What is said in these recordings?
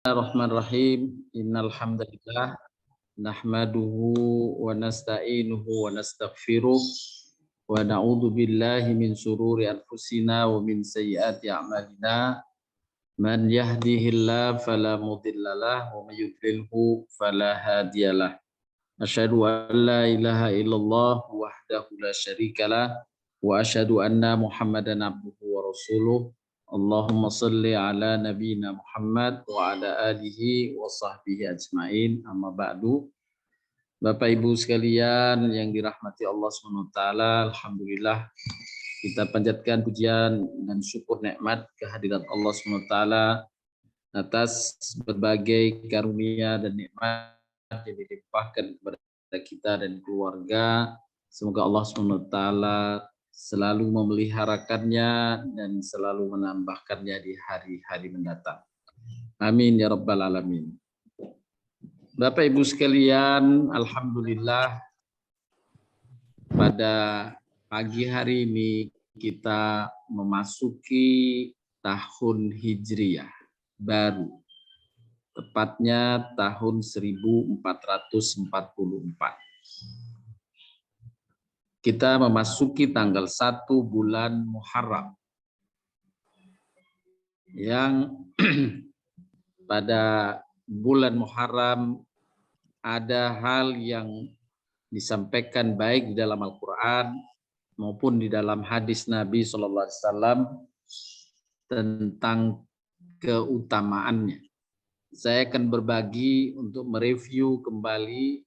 Bismillahirrahmanirrahim. Innal hamdalillah nahmaduhu wa nasta'inuhu wa nastaghfiruh wa na'udzu billahi min shururi anfusina wa min sayyiati a'malina. Man yahdihillahu fala mudhillalah wa may yudlilhu fala hadiyalah. Asyhadu an la ilaha illallah wahdahu la syarikalah wa asyhadu anna Muhammadan abduhu wa rasuluh. Allahumma salli ala nabiyina Muhammad wa ala alihi wa sahbihi ajmain. Amma ba'du. Bapak Ibu sekalian yang dirahmati Allah SWT, alhamdulillah kita panjatkan pujian dan syukur nikmat kehadirat Allah SWT atas berbagai karunia dan nikmat yang dilimpahkan kepada kita dan keluarga. Semoga Allah SWT selalu memeliharakannya dan selalu menambahkannya di hari-hari mendatang. Amin ya rabbal alamin. Bapak Ibu sekalian, alhamdulillah pada pagi hari ini kita memasuki tahun Hijriyah baru, tepatnya tahun 1444. Kita memasuki tanggal 1 bulan Muharram yang pada bulan Muharram ada hal yang disampaikan baik di dalam Al-Quran maupun di dalam hadis Nabi SAW tentang keutamaannya. Saya akan berbagi untuk mereview kembali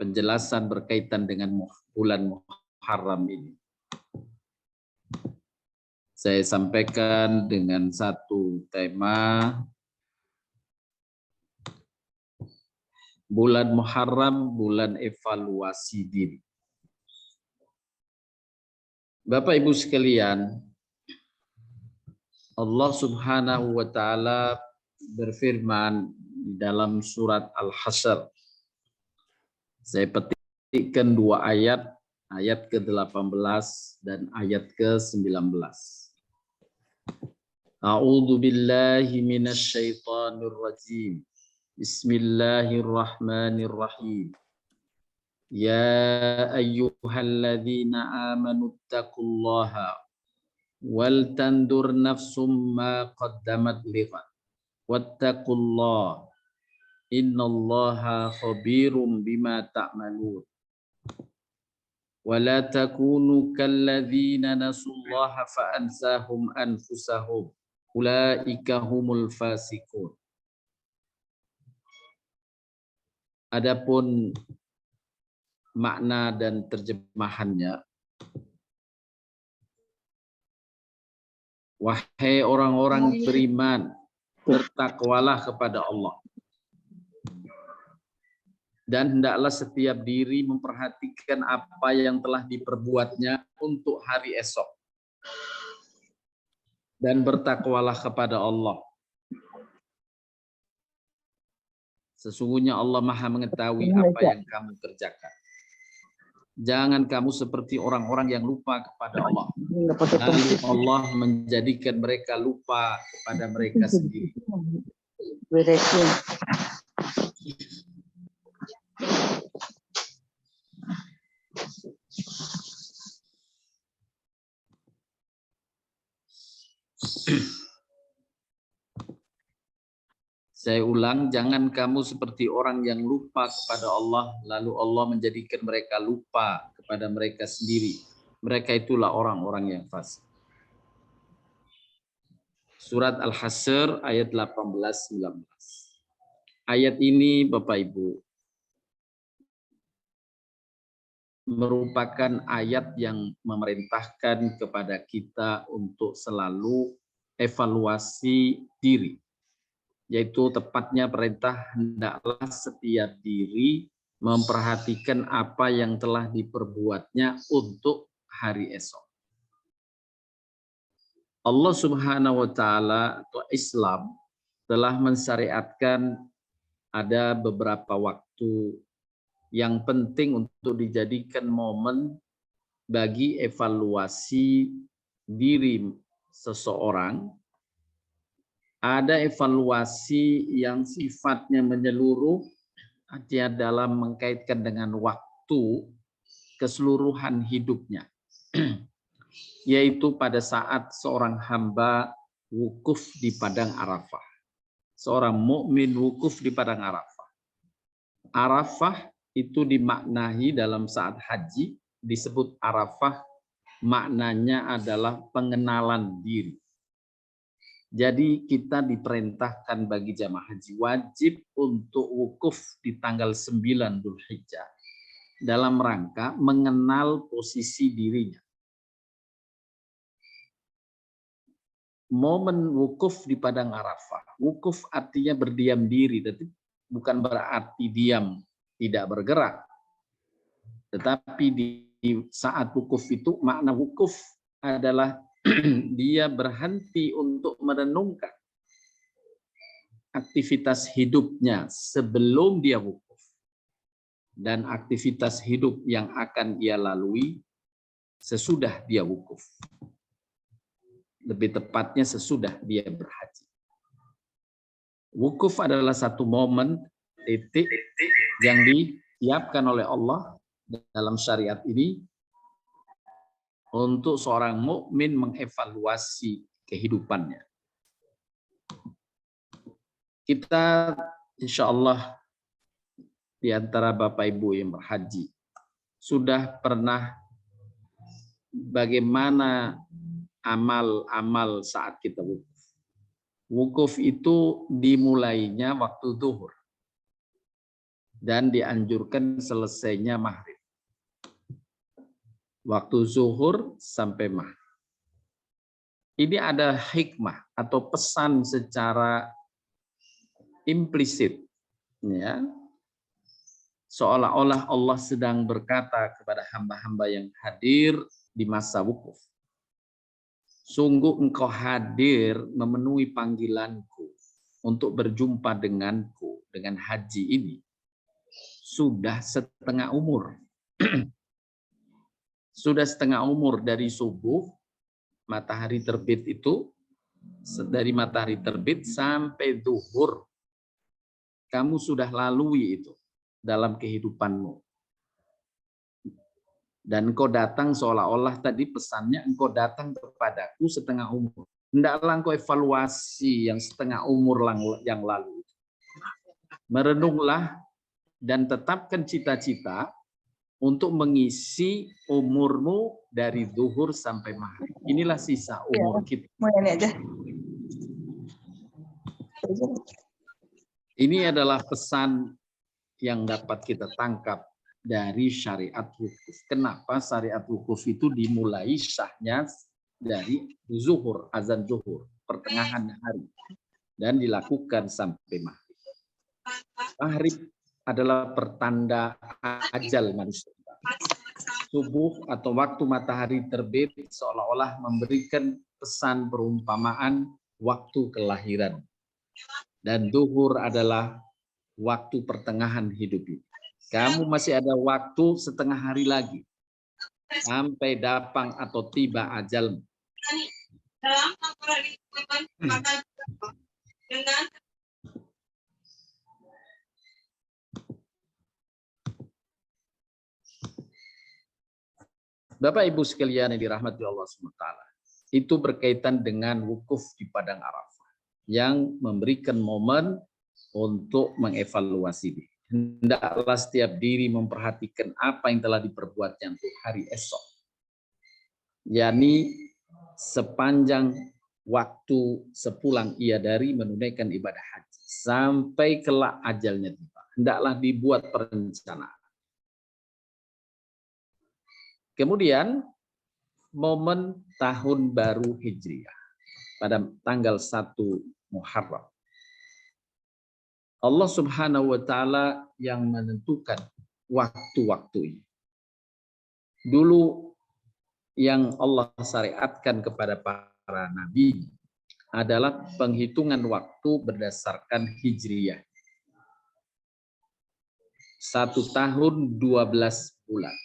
penjelasan berkaitan dengan bulan Muharram ini. Saya sampaikan dengan satu tema, bulan Muharram, bulan evaluasi diri. Bapak Ibu sekalian, Allah Subhanahu wa Ta'ala berfirman di dalam surat Al-Hasyr. Saya petikkan dua ayat, ayat ke-18 dan ayat ke-19. A'udzu billahi minasy syaithanir rajim. Bismillahirrahmanirrahim. Ya ayyuhalladzina amanu taqullaha wal tandur nafsum ma qaddamat lighad wattaqullaha innallaha khabirum bima ta'malun. Wa la takunu kalladzina nasullaha fa'ansahum anfusahum ulaika humul fasiqun. Adapun makna dan terjemahannya, wahai orang-orang beriman, bertakwalah kepada Allah. Dan hendaklah setiap diri memperhatikan apa yang telah diperbuatnya untuk hari esok. Dan bertakwalah kepada Allah. Sesungguhnya Allah Maha mengetahui apa yang kamu kerjakan. Jangan kamu seperti orang-orang yang lupa kepada Allah. Lalu Allah menjadikan mereka lupa kepada mereka sendiri. Saya ulang, jangan kamu seperti orang yang lupa kepada Allah, lalu Allah menjadikan mereka lupa kepada mereka sendiri. Mereka itulah orang-orang yang fasik. Surat Al-Hasyr ayat 18-19. Ayat ini Bapak Ibu merupakan ayat yang memerintahkan kepada kita untuk selalu evaluasi diri. Yaitu tepatnya perintah hendaklah setiap diri memperhatikan apa yang telah diperbuatnya untuk hari esok. Allah Subhanahu wa Ta'ala atau Islam telah mensyariatkan ada beberapa waktu yang penting untuk dijadikan momen bagi evaluasi diri seseorang Ada evaluasi yang sifatnya menyeluruh, artinya dalam mengkaitkan dengan waktu keseluruhan hidupnya, yaitu pada saat seorang hamba wukuf di padang Arafah. Seorang mukmin wukuf di padang Arafah. Arafah itu dimaknai dalam saat haji disebut Arafah, maknanya adalah pengenalan diri. Jadi kita diperintahkan bagi jamaah haji wajib untuk wukuf di tanggal 9 Dzulhijjah dalam rangka mengenal posisi dirinya. Momen wukuf di padang Arafah. Wukuf artinya berdiam diri, tapi bukan berarti diam tidak bergerak. Tetapi di saat wukuf itu makna wukuf adalah dia berhenti untuk merenungkan aktivitas hidupnya sebelum dia wukuf dan aktivitas hidup yang akan ia lalui sesudah dia wukuf. Lebih tepatnya sesudah dia berhaji. Wukuf adalah satu momen titik yang disiapkan oleh Allah dalam syariat ini untuk seorang mukmin mengevaluasi kehidupannya. Kita insya Allah di antara Bapak Ibu yang berhaji sudah pernah bagaimana amal-amal saat kita wukuf. Wukuf itu dimulainya waktu zuhur dan dianjurkan selesainya maghrib. Waktu zuhur sampai maghrib. Ini ada hikmah atau pesan secara implisit, ya. Seolah-olah Allah sedang berkata kepada hamba-hamba yang hadir di masa wukuf. Sungguh engkau hadir memenuhi panggilanku untuk berjumpa denganku dengan haji ini. Sudah setengah umur. Sudah setengah umur dari subuh, matahari terbit itu, dari matahari terbit sampai zuhur. Kamu sudah lalui itu dalam kehidupanmu. Dan engkau datang seolah-olah tadi pesannya engkau datang kepadaku setengah umur. Hendaklah engkau evaluasi yang setengah umur yang lalu. Merenunglah dan tetapkan cita-cita untuk mengisi umurmu dari zuhur sampai maghrib. Inilah sisa umur kita. Ini adalah pesan yang dapat kita tangkap dari syariat wukuf. Kenapa syariat wukuf itu dimulai sahnya dari zuhur, azan zuhur, pertengahan hari, dan dilakukan sampai maghrib. Maghrib adalah pertanda ajal manusia. Subuh atau waktu matahari terbit seolah-olah memberikan pesan perumpamaan waktu kelahiran. Dan zuhur adalah waktu pertengahan hidup ini. Kamu masih ada waktu setengah hari lagi sampai datang atau tiba ajalmu. Bapak Ibu sekalian yang dirahmati Allah SWT, itu berkaitan dengan wukuf di padang Arafah yang memberikan momen untuk mengevaluasi diri. Hendaklah setiap diri memperhatikan apa yang telah diperbuatnya untuk hari esok. yakni sepanjang waktu sepulang ia dari menunaikan ibadah haji sampai kelak ajalnya tiba. Hendaklah dibuat perencanaan. Kemudian momen tahun baru Hijriah pada tanggal 1 Muharram. Allah Subhanahu wa taala yang menentukan waktu-waktu ini. Dulu yang Allah syariatkan kepada para nabi adalah penghitungan waktu berdasarkan Hijriah. 1 tahun 12 bulan.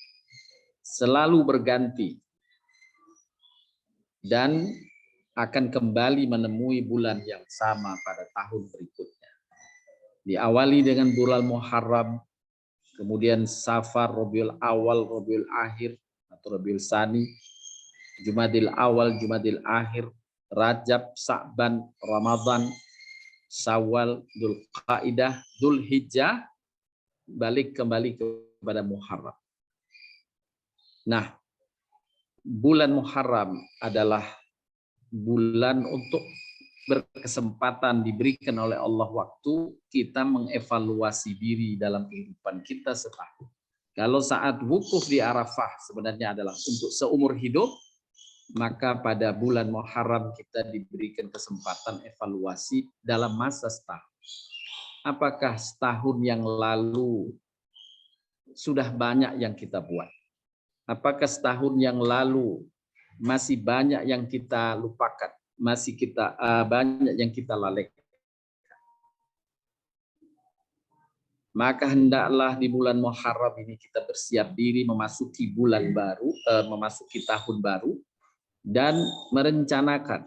Selalu berganti. Dan akan kembali menemui bulan yang sama pada tahun berikutnya. Diawali dengan bulan Muharram, kemudian Safar, Rabiul Awal, Rabiul Akhir atau Rabiul Tsani, Jumadil Awal, Jumadil Akhir, Rajab, Sa'ban, Ramadan, Syawal, Dzulqa'dah, Dzulhijjah, balik kembali kepada Muharram. Nah, bulan Muharram adalah bulan untuk berkesempatan diberikan oleh Allah waktu kita mengevaluasi diri dalam kehidupan kita setahun. Kalau saat wukuf di Arafah sebenarnya adalah untuk seumur hidup, maka pada bulan Muharram kita diberikan kesempatan evaluasi dalam masa setahun. Apakah setahun yang lalu sudah banyak yang kita buat? Apakah setahun yang lalu masih banyak yang kita lupakan, masih banyak yang kita lalaikan? Maka hendaklah di bulan Muharram ini kita bersiap diri memasuki bulan baru, memasuki tahun baru, dan merencanakan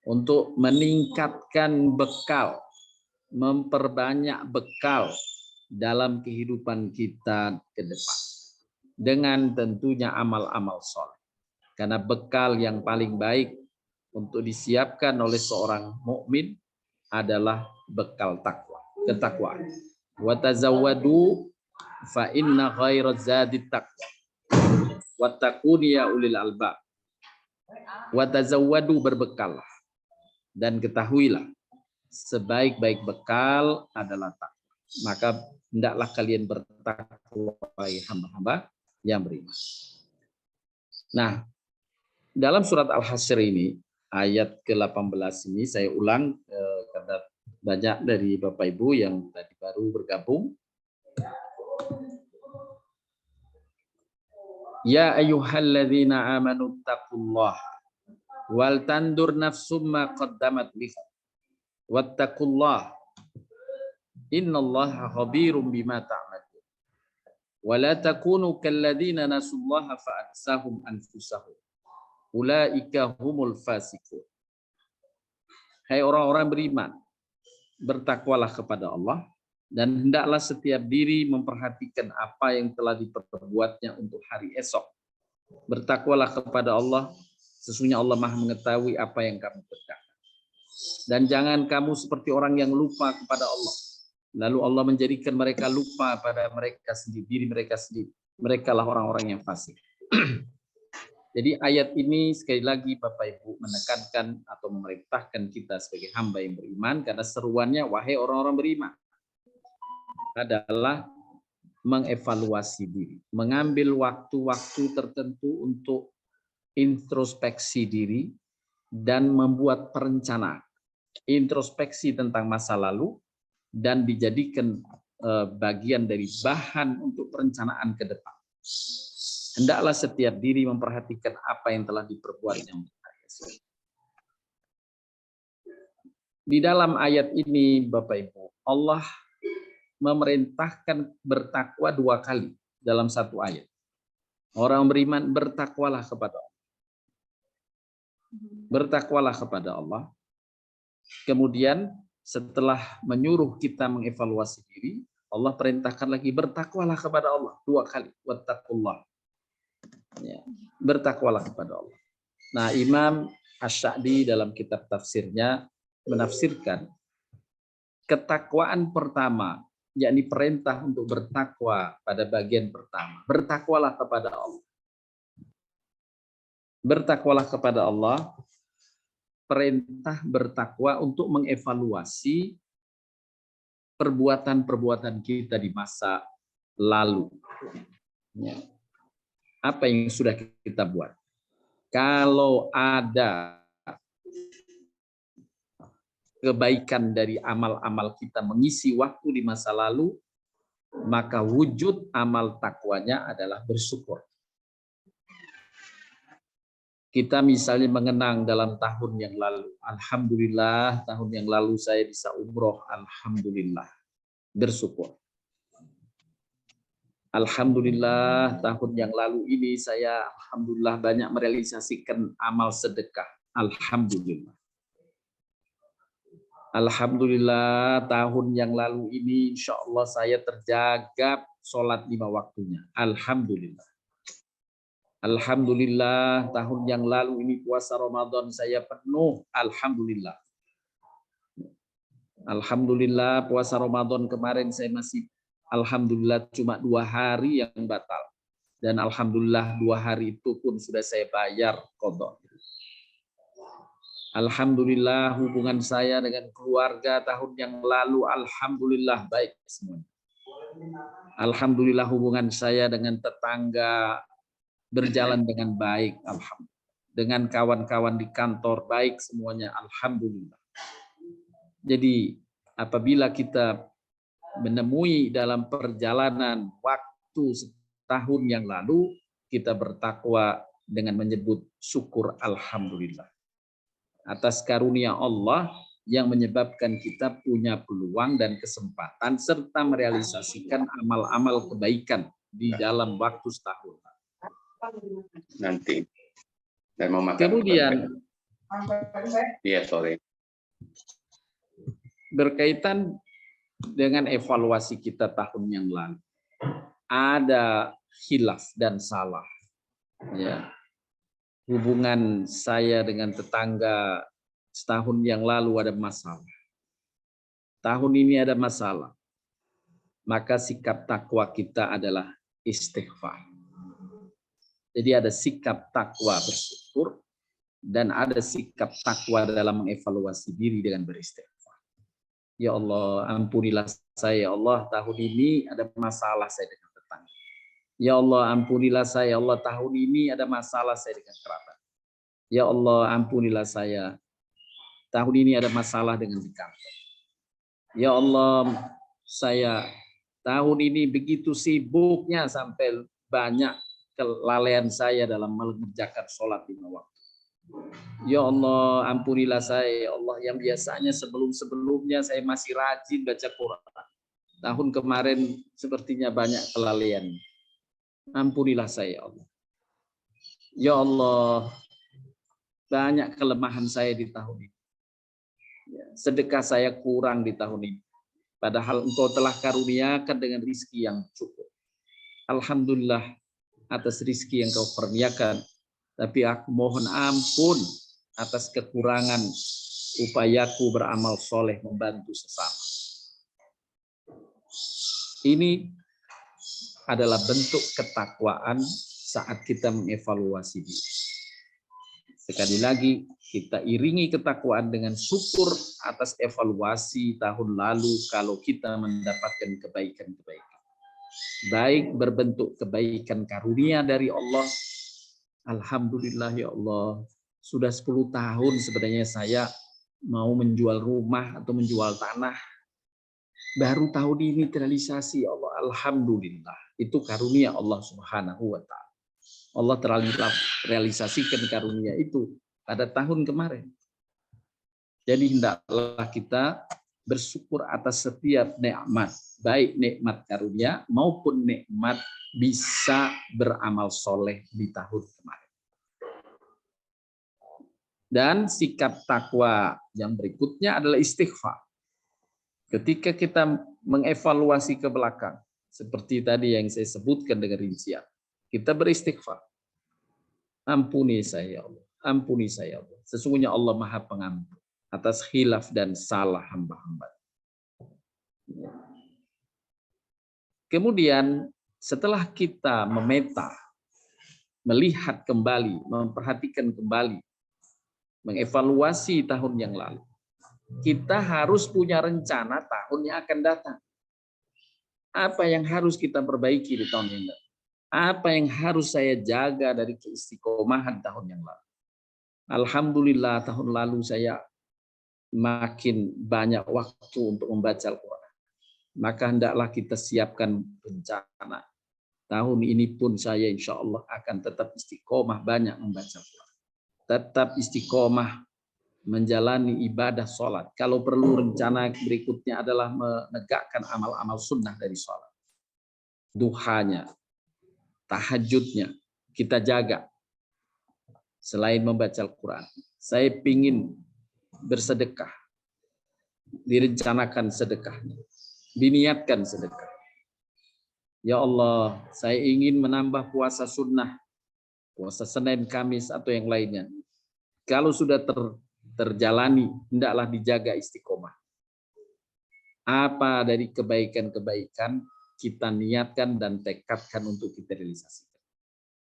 untuk meningkatkan bekal, memperbanyak bekal dalam kehidupan kita ke depan. Dengan tentunya amal-amal soleh. Karena bekal yang paling baik untuk disiapkan oleh seorang mukmin adalah bekal takwa, ketakwaan. Wa tazawwadu fa inna khairaz zadi taqwa. Wattaquni ya ulil albab. Wa tazawwadu, berbekallah. Dan ketahuilah sebaik-baik bekal adalah takwa. Maka hendaklah kalian bertakwa, hamba-hamba yang beriman. Nah, dalam surat Al-Hasyr ini, ayat ke-18 ini saya ulang karena banyak dari Bapak Ibu yang tadi baru bergabung. Ya ayyuhalladzina amanu taqullaha wal tandur nafsum ma qaddamat lighad wattaqullaha innallaha khabirum bima ta'malun. Wala takunu kalladzina nasullaha fa'ansahum anfusahum. Ulaika humul fasiqun. Hai orang-orang beriman, bertakwalah kepada Allah dan hendaklah setiap diri memperhatikan apa yang telah diperbuatnya untuk hari esok. Bertakwalah kepada Allah, sesungguhnya Allah Maha mengetahui apa yang kamu kerjakan. Dan jangan kamu seperti orang yang lupa kepada Allah. Lalu Allah menjadikan mereka lupa pada mereka sendiri, diri mereka sendiri. Mereka lah orang-orang yang fasik. Jadi ayat ini sekali lagi Bapak Ibu menekankan atau memerintahkan kita sebagai hamba yang beriman, karena seruannya wahai orang-orang beriman adalah mengevaluasi diri, mengambil waktu-waktu tertentu untuk introspeksi diri dan membuat perencanaan, introspeksi tentang masa lalu, dan dijadikan bagian dari bahan untuk perencanaan ke depan. Hendaklah setiap diri memperhatikan apa yang telah diperbuatnya. Di dalam ayat ini, Bapak Ibu, Allah memerintahkan bertakwa 2 kali dalam satu ayat. Orang beriman bertakwalah kepada Allah. Bertakwalah kepada Allah. Kemudian setelah menyuruh kita mengevaluasi diri, Allah perintahkan lagi bertakwalah kepada Allah 2 kali. Wattaqullah. Ya, bertakwalah kepada Allah. Nah, Imam Asy-Sya'di dalam kitab tafsirnya menafsirkan ketakwaan pertama, yakni perintah untuk bertakwa pada bagian pertama. Bertakwalah kepada Allah. Bertakwalah kepada Allah. Perintah bertakwa untuk mengevaluasi perbuatan-perbuatan kita di masa lalu. Ya. Apa yang sudah kita buat? Kalau ada kebaikan dari amal-amal kita mengisi waktu di masa lalu, maka wujud amal takwanya adalah bersyukur. Kita misalnya mengenang dalam tahun yang lalu, alhamdulillah tahun yang lalu saya bisa umroh, alhamdulillah, bersyukur. Alhamdulillah tahun yang lalu ini saya alhamdulillah banyak merealisasikan amal sedekah, Alhamdulillah. Alhamdulillah tahun yang lalu ini insya Allah saya terjaga sholat 5 waktunya. Alhamdulillah. Alhamdulillah tahun yang lalu ini puasa Ramadan saya penuh. Alhamdulillah. Alhamdulillah puasa Ramadan kemarin saya masih alhamdulillah cuma 2 hari yang batal. Dan alhamdulillah 2 hari itu pun sudah saya bayar qadha. Alhamdulillah hubungan saya dengan keluarga tahun yang lalu alhamdulillah baik semuanya. Alhamdulillah hubungan saya dengan tetangga berjalan dengan baik, alhamdulillah. Dengan kawan-kawan di kantor baik semuanya, alhamdulillah. Jadi apabila kita menemui dalam perjalanan waktu setahun yang lalu, kita bertakwa dengan menyebut syukur alhamdulillah. Atas karunia Allah yang menyebabkan kita punya peluang dan kesempatan serta merealisasikan amal-amal kebaikan di dalam waktu setahun. Nanti. Dan mau makan. Kemudian, iya sore. Berkaitan dengan evaluasi kita tahun yang lalu, ada khilaf dan salah. Ya. Hubungan saya dengan tetangga setahun yang lalu ada masalah. Tahun ini ada masalah. Maka sikap takwa kita adalah istighfar. Jadi ada sikap takwa bersyukur dan ada sikap takwa dalam mengevaluasi diri dengan beristighfar. Ya Allah, ampunilah saya. Ya Allah, tahun ini ada masalah saya dengan tetangga. Ya Allah, ampunilah saya. Ya Allah, tahun ini ada masalah saya dengan kerabat. Ya Allah, ampunilah saya. Tahun ini ada masalah dengan di kantor. Ya Allah, saya tahun ini begitu sibuknya sampai banyak kelalaian saya dalam mengerjakan sholat 5 waktu. Ya Allah, ampunilah saya. Ya Allah, yang biasanya sebelum-sebelumnya saya masih rajin baca Quran. Tahun kemarin sepertinya banyak kelalaian. Ampunilah saya, ya Allah. Ya Allah, banyak kelemahan saya di tahun ini. Sedekah saya kurang di tahun ini. Padahal Engkau telah karuniakan dengan rizki yang cukup. Alhamdulillah atas rizki yang Kau kurniakan. Tapi aku mohon ampun atas kekurangan upayaku beramal soleh membantu sesama. Ini adalah bentuk ketakwaan saat kita mengevaluasi diri. Sekali lagi, kita iringi ketakwaan dengan syukur atas evaluasi tahun lalu kalau kita mendapatkan kebaikan-kebaikan. Baik berbentuk kebaikan karunia dari Allah. Alhamdulillah ya Allah, sudah 10 tahun sebenarnya saya mau menjual rumah atau menjual tanah. Baru tahun ini terrealisasi, ya Allah. Alhamdulillah. Itu karunia Allah Subhanahu wa Ta'ala. Allah telah realisasikan karunia itu pada tahun kemarin. Jadi hendaklah kita bersyukur atas setiap nikmat, baik nikmat karunia maupun nikmat bisa beramal soleh di tahun kemarin. Dan sikap takwa yang berikutnya adalah istighfar. Ketika kita mengevaluasi ke belakang, seperti tadi yang saya sebutkan dengan rincian, kita beristighfar. Ampuni saya, ya Allah. Ampuni saya, ya Allah. Sesungguhnya Allah Maha Pengampun atas khilaf dan salah hamba-hamba. Kemudian setelah kita memeta, melihat kembali, memperhatikan kembali, mengevaluasi tahun yang lalu, kita harus punya rencana tahun yang akan datang. Apa yang harus kita perbaiki di tahun yang datang? Apa yang harus saya jaga dari keistiqomahan tahun yang lalu? Alhamdulillah tahun lalu saya makin banyak waktu untuk membaca Al-Quran. Maka hendaklah kita siapkan rencana. Tahun ini pun saya insya Allah akan tetap istiqomah banyak membaca Al-Quran. Tetap istiqomah menjalani ibadah sholat. Kalau perlu rencana berikutnya adalah menegakkan amal-amal sunnah dari sholat. Duhanya, tahajudnya kita jaga. Selain membaca Al-Quran. saya pingin bersedekah, direncanakan sedekahnya, diniatkan sedekah. Ya Allah, saya ingin menambah puasa sunnah, puasa Senin, Kamis, atau yang lainnya. Kalau sudah terjalani, hendaklah dijaga istiqomah. Apa dari kebaikan-kebaikan kita niatkan dan tekadkan untuk kita realisasikan.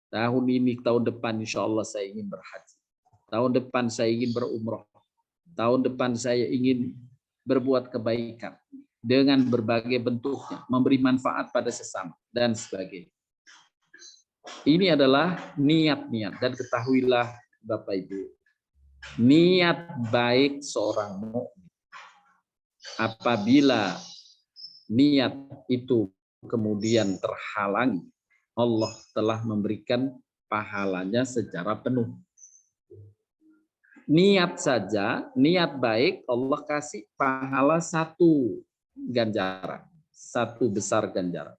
Tahun ini, tahun depan, insya Allah saya ingin berhaji. Tahun depan saya ingin berumroh. Tahun depan saya ingin berbuat kebaikan dengan berbagai bentuknya, memberi manfaat pada sesama, dan sebagainya. Ini adalah niat-niat. Dan ketahuilah Bapak Ibu, niat baik seorang mukmin, apabila niat itu kemudian terhalangi, Allah telah memberikan pahalanya secara penuh. Niat saja, niat baik, Allah kasih pahala 1 ganjaran, 1 besar ganjaran.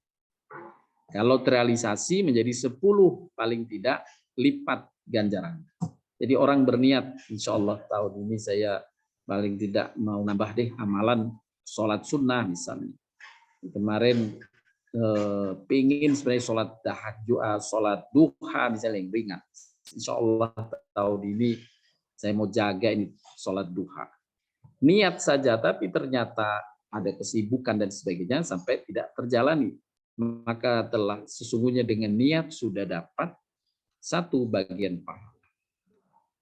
Kalau terrealisasi menjadi 10 paling tidak lipat ganjaran. Jadi orang berniat, insya Allah tahun ini saya paling tidak mau nambah deh amalan sholat sunnah misalnya. Kemarin pingin sebenarnya sholat tahajud, sholat duha misalnya yang ringan. Insya Allah tahun ini saya mau jaga ini sholat duha. Niat saja, tapi ternyata ada kesibukan dan sebagainya sampai tidak terjalani. Maka telah sesungguhnya dengan niat sudah dapat 1 bagian pahala.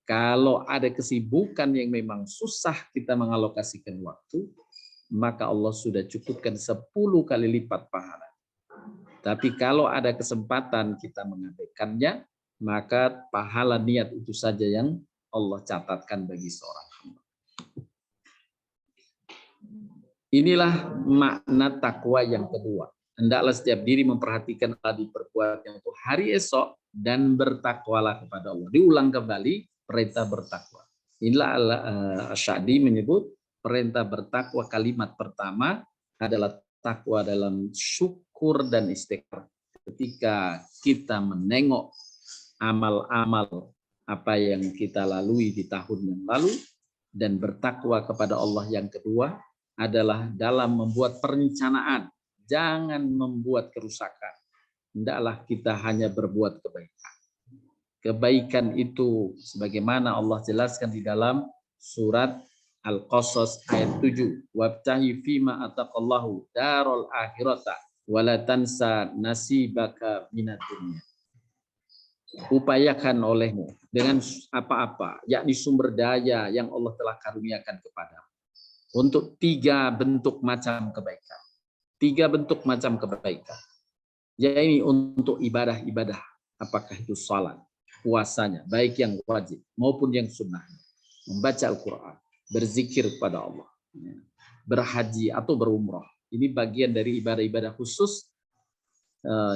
Kalau ada kesibukan yang memang susah kita mengalokasikan waktu, maka Allah sudah cukupkan 10 kali lipat pahala. Tapi kalau ada kesempatan kita mengabaikannya, maka pahala niat itu saja yang Allah catatkan bagi seorang hamba. Inilah makna takwa yang kedua. Hendaklah setiap diri memperhatikan tadi perbuatan untuk hari esok dan bertakwalah kepada Allah. Diulang kembali perintah bertakwa. Inilah Asy'adi menyebut perintah bertakwa, kalimat pertama adalah takwa dalam syukur dan istighfar. Ketika kita menengok amal-amal apa yang kita lalui di tahun yang lalu, dan bertakwa kepada Allah yang kedua adalah dalam membuat perencanaan, jangan membuat kerusakan. Hendaklah kita hanya berbuat kebaikan. Kebaikan itu sebagaimana Allah jelaskan di dalam surat Al-Qasas ayat 7, wabtahi fima ataqallahu darul akhirata wala tansa nasibaka minad dunya. Upayakan olehmu dengan apa-apa, yakni sumber daya yang Allah telah karuniakan kepadamu untuk 3 bentuk macam kebaikan. 3 bentuk macam kebaikan. Yaitu untuk ibadah-ibadah, apakah itu salat, puasanya, baik yang wajib maupun yang sunnah, membaca Al-Quran, berzikir kepada Allah, berhaji atau berumrah. Ini bagian dari ibadah-ibadah khusus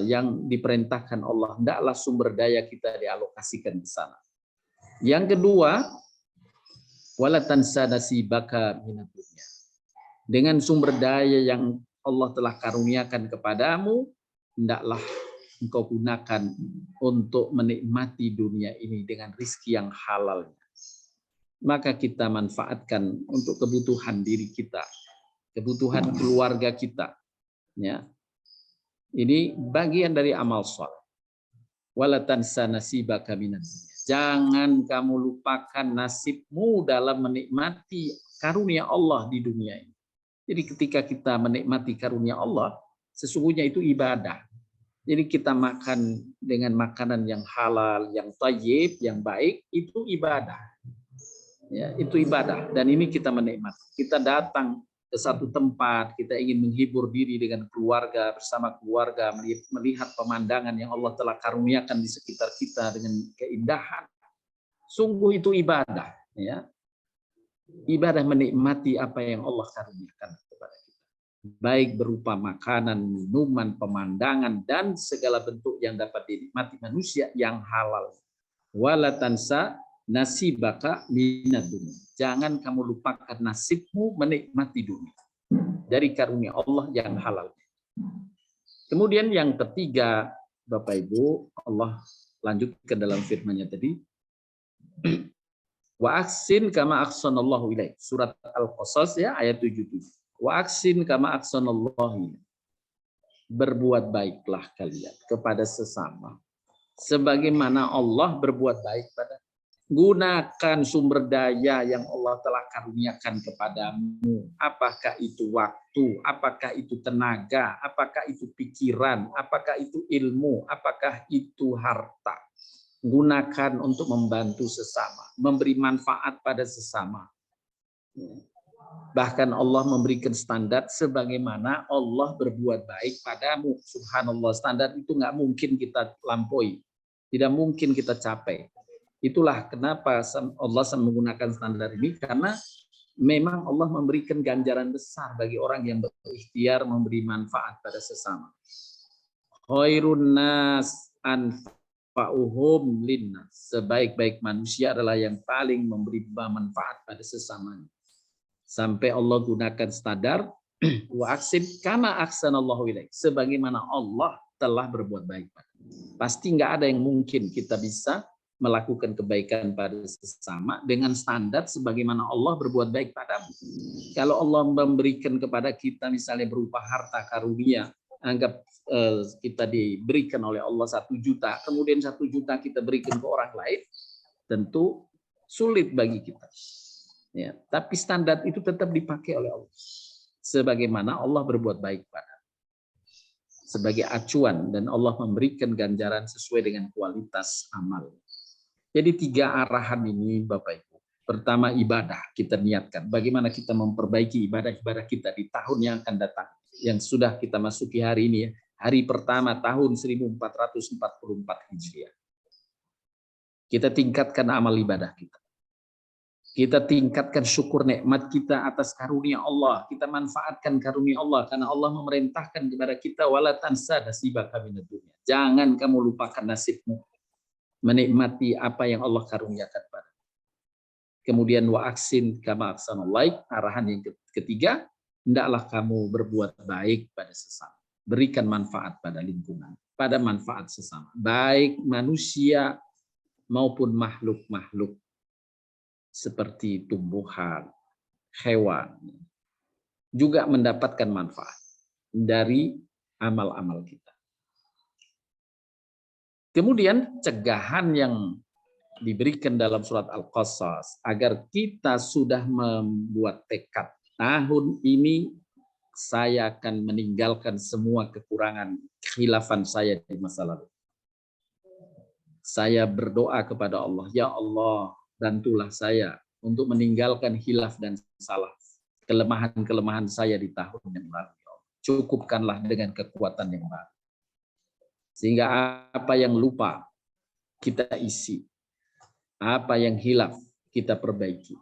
yang diperintahkan Allah. Hendaklah sumber daya kita dialokasikan di sana. Yang kedua, wala tansa nasibaka minad dunya. Dengan sumber daya yang Allah telah karuniakan kepadamu, hendaklah engkau gunakan untuk menikmati dunia ini dengan rizki yang halal. Maka kita manfaatkan untuk kebutuhan diri kita, kebutuhan keluarga kita. Ya. Ini bagian dari amal saleh. Wala tansa nasibaka minad dunya. Jangan kamu lupakan nasibmu dalam menikmati karunia Allah di dunia ini. Jadi ketika kita menikmati karunia Allah, sesungguhnya itu ibadah. Jadi kita makan dengan makanan yang halal, yang thayyib, yang baik, itu ibadah. Ya, itu ibadah. Dan ini kita menikmati. Kita datang ke satu tempat, kita ingin menghibur diri dengan keluarga, bersama keluarga, melihat pemandangan yang Allah telah karuniakan di sekitar kita dengan keindahan. Sungguh itu ibadah. Ya. Ibadah menikmati apa yang Allah karuniakan kepada kita. Baik berupa makanan, minuman, pemandangan, dan segala bentuk yang dapat dinikmati manusia yang halal. Wala tansa nasibaka minad dunya. Jangan kamu lupakan nasibmu menikmati dunia dari karunia Allah yang halal. Kemudian yang ketiga, Bapak Ibu, Allah lanjutkan dalam firman-Nya tadi, Wa aksin kama ahsanallahu ilaik. Surat Al-Qasas ya ayat 77. Wa aksin kama ahsanallahu ilaik. Berbuat baiklah kalian kepada sesama sebagaimana Allah berbuat baik pada. Gunakan sumber daya yang Allah telah karuniakan kepadamu. Apakah itu waktu, apakah itu tenaga, apakah itu pikiran, apakah itu ilmu, apakah itu harta. Gunakan untuk membantu sesama, memberi manfaat pada sesama. Bahkan Allah memberikan standar sebagaimana Allah berbuat baik padamu. Subhanallah, standar itu nggak mungkin kita lampaui. Tidak mungkin kita capai. Itulah kenapa Allah menggunakan standar ini, karena memang Allah memberikan ganjaran besar bagi orang yang berikhtiar memberi manfaat pada sesama. Khairun nas anfa'uhum linnas. Sebaik-baik manusia adalah yang paling memberi manfaat pada sesamanya. Sampai Allah gunakan standar wa aksib kama ahsanallahu ilaik. Sebagaimana Allah telah berbuat baik. Pasti nggak ada yang mungkin kita bisa melakukan kebaikan pada sesama dengan standar sebagaimana Allah berbuat baik padamu. Kalau Allah memberikan kepada kita misalnya berupa harta karunia, anggap kita diberikan oleh Allah 1 juta, kemudian 1 juta kita berikan ke orang lain, tentu sulit bagi kita. Ya, tapi standar itu tetap dipakai oleh Allah. Sebagaimana Allah berbuat baik pada. Sebagai acuan, dan Allah memberikan ganjaran sesuai dengan kualitas amal. Jadi 3 arahan ini Bapak Ibu. Pertama ibadah, kita niatkan. Bagaimana kita memperbaiki ibadah-ibadah kita di tahun yang akan datang. Yang sudah kita masuki hari ini ya. Hari pertama tahun 1444 Hijriah. Kita tingkatkan amal ibadah kita. Kita tingkatkan syukur nikmat kita atas karunia Allah. Kita manfaatkan karunia Allah karena Allah memerintahkan kepada kita wala tansa nasibaka minad dunya. Jangan kamu lupakan nasibmu. Menikmati apa yang Allah karuniakan pada. Kemudian wa aksin kama ahsanallahu. Arahan yang ketiga, hendaklah kamu berbuat baik pada sesama. Berikan manfaat pada lingkungan, pada manfaat sesama. Baik manusia maupun makhluk-makhluk seperti tumbuhan, hewan, juga mendapatkan manfaat dari amal-amal kita. Kemudian cegahan yang diberikan dalam surat Al-Qasas agar kita sudah membuat tekad, tahun ini saya akan meninggalkan semua kekurangan khilafan saya di masa lalu. Saya berdoa kepada Allah, ya Allah, bantulah saya untuk meninggalkan khilaf dan salah, kelemahan-kelemahan saya di tahun yang lalu. Cukupkanlah dengan kekuatan yang baru. Sehingga apa yang lupa kita isi, apa yang hilaf kita perbaiki.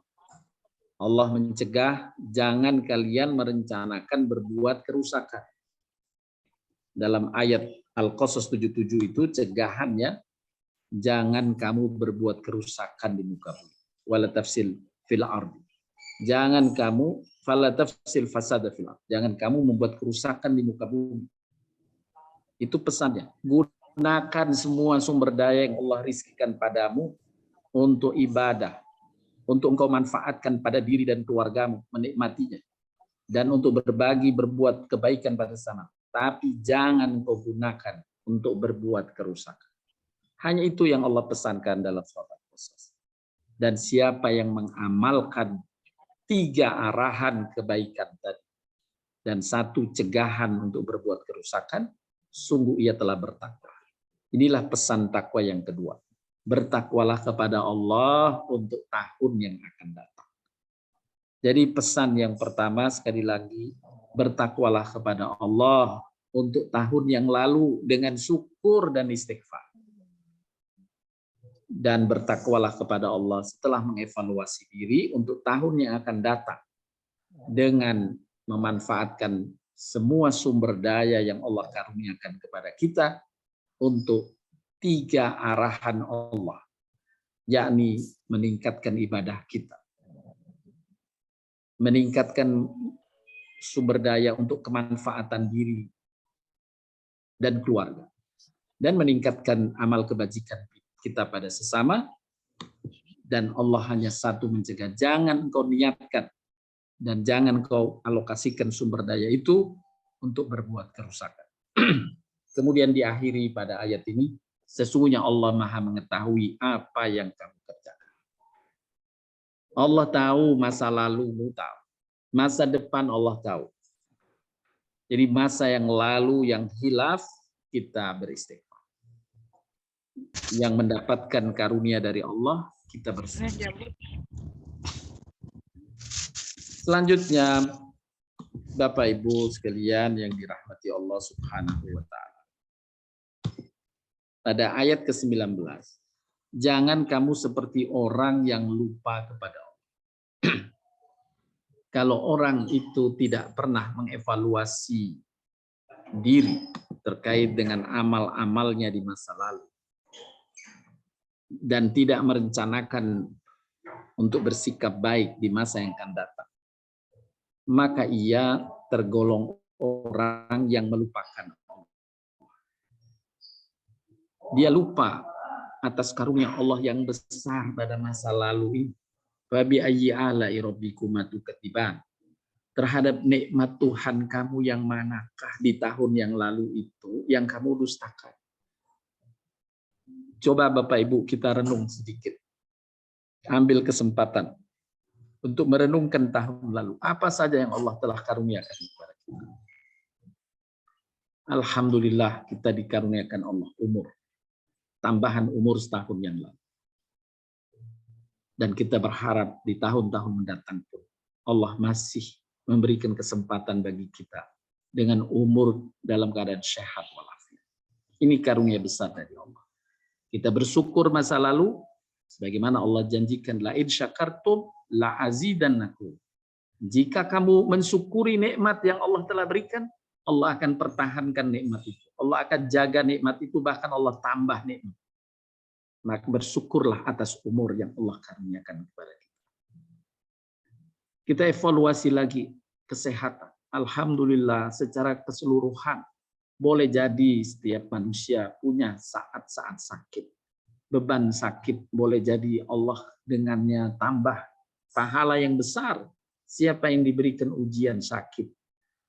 Allah mencegah jangan kalian merencanakan berbuat kerusakan. Dalam ayat Al-Qasas 77 itu cegahannya, jangan kamu berbuat kerusakan di muka bumi. Wala tafsil fil ardi. Jangan kamu fala tafsil fasada fil ardi. Jangan kamu membuat kerusakan di muka bumi. Itu pesannya. Gunakan semua sumber daya yang Allah rizkikan padamu untuk ibadah, untuk engkau manfaatkan pada diri dan keluargamu, menikmatinya, dan untuk berbagi, berbuat kebaikan pada sesama. Tapi jangan engkau gunakan untuk berbuat kerusakan. Hanya itu yang Allah pesankan dalam surat Al-Qasas. Dan siapa yang mengamalkan 3 arahan kebaikan tadi dan 1 cegahan untuk berbuat kerusakan, sungguh ia telah bertakwa. Inilah pesan takwa yang kedua. Bertakwalah kepada Allah untuk tahun yang akan datang. Jadi pesan yang pertama sekali lagi, bertakwalah kepada Allah untuk tahun yang lalu dengan syukur dan istighfar. Dan bertakwalah kepada Allah setelah mengevaluasi diri untuk tahun yang akan datang dengan memanfaatkan semua sumber daya yang Allah karuniakan kepada kita untuk 3 arahan Allah, yakni meningkatkan ibadah kita, meningkatkan sumber daya untuk kemanfaatan diri dan keluarga, dan meningkatkan amal kebajikan kita pada sesama, dan Allah hanya satu mencegah. Jangan kau niatkan dan jangan kau alokasikan sumber daya itu untuk berbuat kerusakan. Kemudian diakhiri pada ayat ini, sesungguhnya Allah Maha mengetahui apa yang kamu kerjakan. Allah tahu masa lalumu, tahu. Masa depan Allah tahu. Jadi masa yang lalu yang hilaf, kita beristighfar. Yang mendapatkan karunia dari Allah, kita beristighfar. Selanjutnya, Bapak Ibu sekalian yang dirahmati Allah Subhanahu wa Ta'ala. Pada ayat ke-19, jangan kamu seperti orang yang lupa kepada Allah. Kalau orang itu tidak pernah mengevaluasi diri terkait dengan amal-amalnya di masa lalu dan tidak merencanakan untuk bersikap baik di masa yang akan datang, maka ia tergolong orang yang melupakan Allah. Dia lupa atas karunia Allah yang besar pada masa lalu ini. Fabi ayyi ala'i rabbikuma tukadziban. Terhadap nikmat Tuhan kamu yang manakah di tahun yang lalu itu yang kamu dustakan? Coba Bapak Ibu kita renung sedikit. Ambil kesempatan untuk merenungkan tahun lalu. Apa saja yang Allah telah karuniakan kepada kita. Alhamdulillah kita dikaruniakan Allah umur. Tambahan umur setahun yang lalu. Dan kita berharap di tahun-tahun mendatang pun Allah masih memberikan kesempatan bagi kita dengan umur dalam keadaan sehat walafiat. Ini karunia besar dari Allah. Kita bersyukur masa lalu sebagaimana Allah janjikan la in syakartum la azidannakum. Jika kamu mensyukuri nikmat yang Allah telah berikan, Allah akan pertahankan nikmat itu. Allah akan jaga nikmat itu, bahkan Allah tambah nikmat. Maka bersyukurlah atas umur yang Allah karuniakan kepada kita. Kita evaluasi lagi kesehatan. Alhamdulillah secara keseluruhan boleh jadi setiap manusia punya saat-saat sakit. Beban sakit boleh jadi Allah dengannya tambah pahala yang besar. Siapa yang diberikan ujian sakit,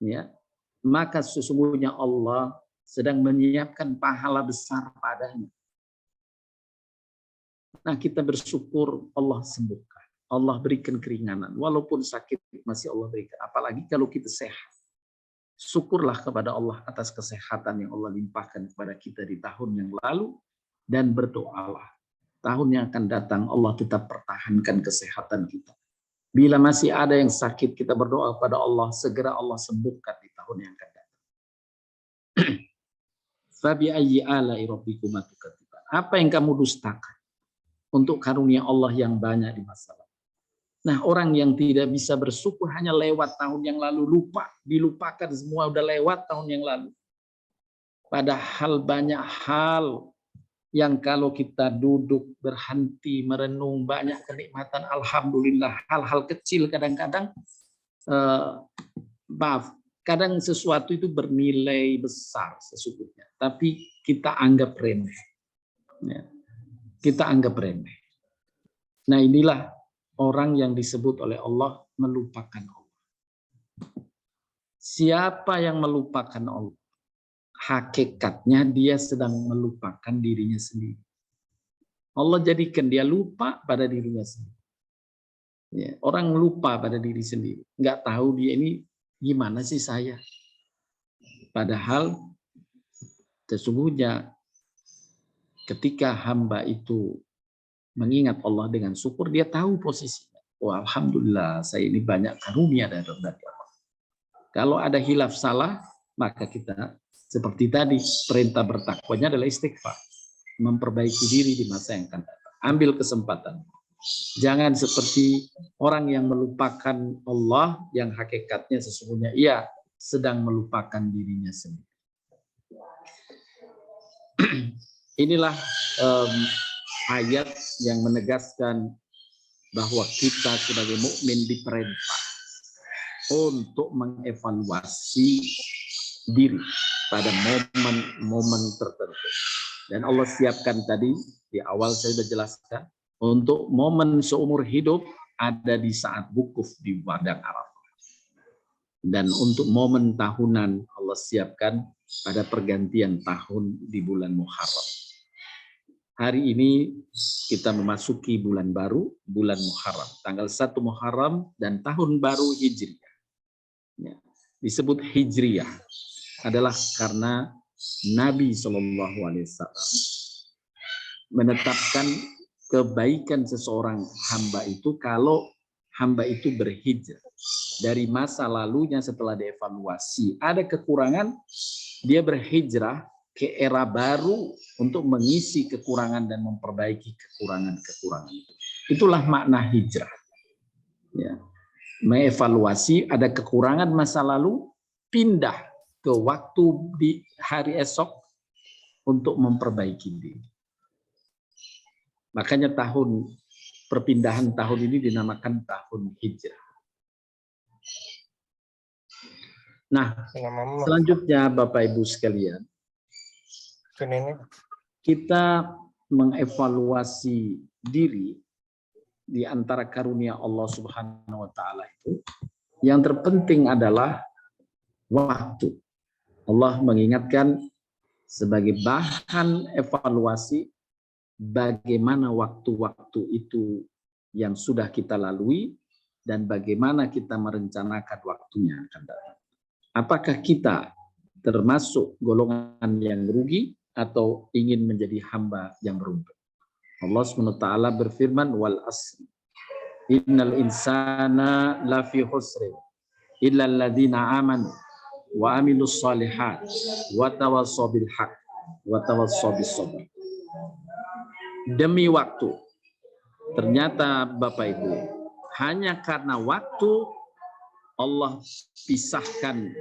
ya, maka sesungguhnya Allah sedang menyiapkan pahala besar padanya. Nah, kita bersyukur Allah sembuhkan. Allah berikan keringanan. Walaupun sakit masih Allah berikan. Apalagi kalau kita sehat. Syukurlah kepada Allah atas kesehatan yang Allah limpahkan kepada kita di tahun yang lalu. Dan berdoalah. Tahun yang akan datang Allah tetap pertahankan kesehatan kita. Bila masih ada yang sakit, kita berdoa kepada Allah. Segera Allah sembuhkan di tahun yang akan datang. Fabi ayyi ala'i rabbikuma tukadziban. Apa yang kamu dustakan untuk karunia Allah yang banyak di masa lalu. Nah, orang yang tidak bisa bersyukur hanya lewat tahun yang lalu, lupa, dilupakan semua udah lewat tahun yang lalu. Padahal banyak hal yang kalau kita duduk berhenti merenung banyak kenikmatan, alhamdulillah, hal-hal kecil kadang-kadang kadang sesuatu itu bernilai besar sesungguhnya, tapi kita anggap remeh. Ya. Kita anggap remeh. Nah, inilah orang yang disebut oleh Allah melupakan Allah. Siapa yang melupakan Allah? Hakikatnya dia sedang melupakan dirinya sendiri. Allah jadikan dia lupa pada dirinya sendiri. Ya, orang lupa pada diri sendiri. Nggak tahu dia ini gimana sih saya. Padahal sesungguhnya ketika hamba itu mengingat Allah dengan syukur, dia tahu posisinya. Oh, alhamdulillah, saya ini banyak karunia dari Allah. Kalau ada hilaf salah, maka kita seperti tadi, perintah bertakwanya adalah istighfar. Memperbaiki diri di masa yang akan datang. Ambil kesempatan. Jangan seperti orang yang melupakan Allah, yang hakikatnya sesungguhnya ia sedang melupakan dirinya sendiri. Inilah ayat yang menegaskan bahwa kita sebagai mukmin diperintah untuk mengevaluasi diri pada momen-momen tertentu. Dan Allah siapkan tadi di awal saya sudah jelaskan Untuk momen seumur hidup ada di saat wukuf di padang Arafah. Dan untuk momen tahunan Allah siapkan pada pergantian tahun di bulan Muharram. Hari ini kita memasuki bulan baru, bulan Muharram. Tanggal 1 Muharram dan tahun baru Hijriah. Ya, disebut Hijriah adalah karena Nabi SAW menetapkan kebaikan seseorang hamba itu kalau hamba itu berhijrah. Dari masa lalunya setelah dievaluasi, ada kekurangan, dia berhijrah ke era baru untuk mengisi kekurangan dan memperbaiki kekurangan-kekurangan itu. Itulah makna hijrah. Ya. Mengevaluasi ada kekurangan masa lalu, pindah ke waktu di hari esok untuk memperbaiki diri. Makanya perpindahan tahun ini dinamakan tahun hijrah. Nah, selanjutnya Bapak Ibu sekalian, kita mengevaluasi diri di antara karunia Allah Subhanahu wa taala itu, yang terpenting adalah waktu. Allah mengingatkan sebagai bahan evaluasi bagaimana waktu-waktu itu yang sudah kita lalui dan bagaimana kita merencanakan waktunya akan datang. Apakah kita termasuk golongan yang rugi atau ingin menjadi hamba yang beruntung? Allah SWT berfirman, wal asri innal insana lafi khusrin illa alladhina amanu wa amilus solihat wa tawassaw bil haq wa tawassaw bis sabr. Demi waktu, ternyata Bapak Ibu, hanya karena waktu Allah pisahkan,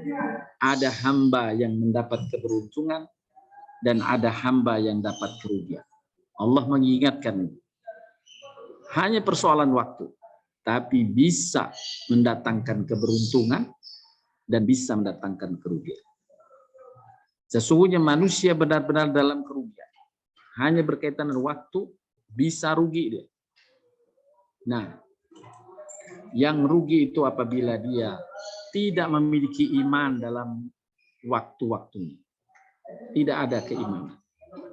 ada hamba yang mendapat keberuntungan dan ada hamba yang dapat kerugian. Allah mengingatkan ini. Hanya persoalan waktu, tapi bisa mendatangkan keberuntungan dan bisa mendatangkan kerugian. Sesungguhnya manusia benar-benar dalam kerugian. Hanya berkaitan dengan waktu, bisa rugi dia. Nah, yang rugi itu apabila dia tidak memiliki iman dalam waktu-waktunya. Tidak ada keimanan.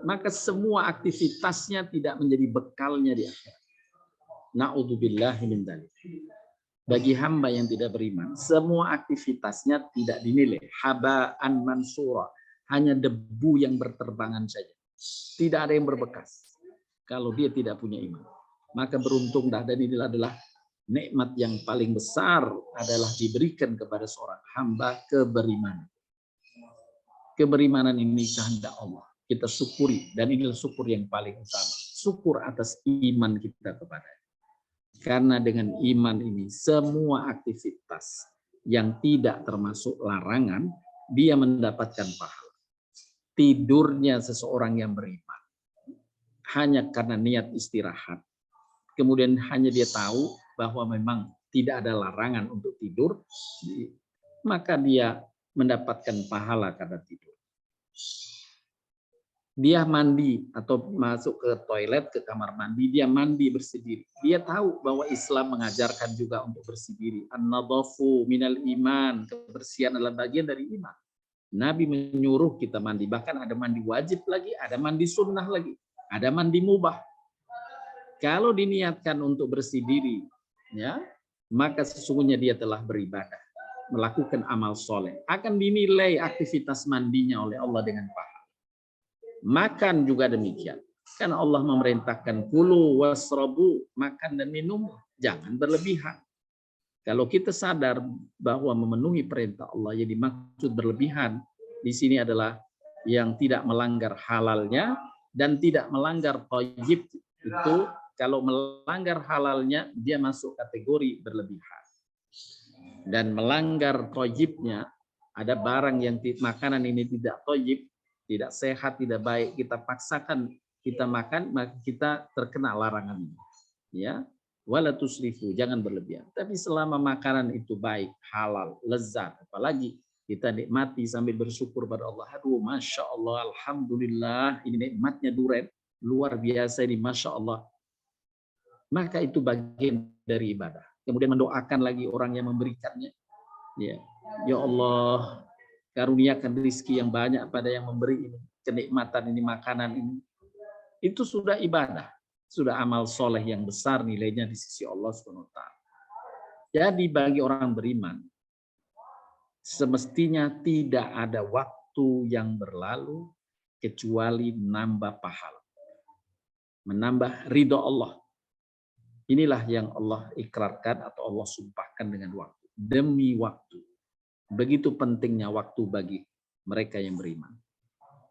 Maka semua aktivitasnya tidak menjadi bekalnya di akhirat. Na'udzubillahi min dzalik. Bagi hamba yang tidak beriman, semua aktivitasnya tidak dinilai. Haba'an mansura. Hanya debu yang berterbangan saja. Tidak ada yang berbekas. Kalau dia tidak punya iman. Maka beruntung dah, dan inilah adalah nikmat yang paling besar adalah diberikan kepada seorang hamba keberimanan. Keberimanan ini kehendak Allah. Kita syukuri, dan inilah syukur yang paling utama. Syukur atas iman kita kepada-Nya. Karena dengan iman ini semua aktivitas yang tidak termasuk larangan dia mendapatkan pahala. Tidurnya seseorang yang beriman hanya karena niat istirahat. Kemudian hanya dia tahu bahwa memang tidak ada larangan untuk tidur, maka dia mendapatkan pahala karena tidur. Dia mandi atau masuk ke toilet, ke kamar mandi, dia mandi bersih diri. Dia tahu bahwa Islam mengajarkan juga untuk bersih diri. An-nadhafu minal iman, kebersihan adalah bagian dari iman. Nabi menyuruh kita mandi, bahkan ada mandi wajib lagi, ada mandi sunnah lagi, ada mandi mubah. Kalau diniatkan untuk bersih diri, ya, maka sesungguhnya dia telah beribadah, melakukan amal soleh. Akan dinilai aktivitas mandinya oleh Allah dengan pahala. Makan juga demikian. Karena Allah memerintahkan kulu wasrabu, makan dan minum, jangan berlebihan. Kalau kita sadar bahwa memenuhi perintah Allah, jadi maksud berlebihan di sini adalah yang tidak melanggar halalnya dan tidak melanggar thayyib. Itu kalau melanggar halalnya dia masuk kategori berlebihan. Dan melanggar thayyibnya, ada barang yang makanan ini tidak thayyib, tidak sehat, tidak baik, kita paksakan kita makan, maka kita terkena larangan. Ya, wala tusrifu, jangan berlebihan. Tapi selama makanan itu baik, halal, lezat, apalagi kita nikmati sambil bersyukur pada Allah. Aduh, masya Allah, alhamdulillah, ini nikmatnya durian luar biasa ini, masya Allah. maka itu bagian dari ibadah. Kemudian mendoakan lagi orang yang memberikannya. Ya, ya Allah, karuniakan rezeki yang banyak pada yang memberi ini, kenikmatan ini, makanan ini. Itu sudah ibadah, sudah amal soleh yang besar nilainya di sisi Allah SWT. Jadi bagi orang beriman, semestinya tidak ada waktu yang berlalu kecuali menambah pahala, menambah ridho Allah. Inilah yang Allah ikrarkan atau Allah sumpahkan dengan waktu. Demi waktu. Begitu pentingnya waktu bagi mereka yang beriman.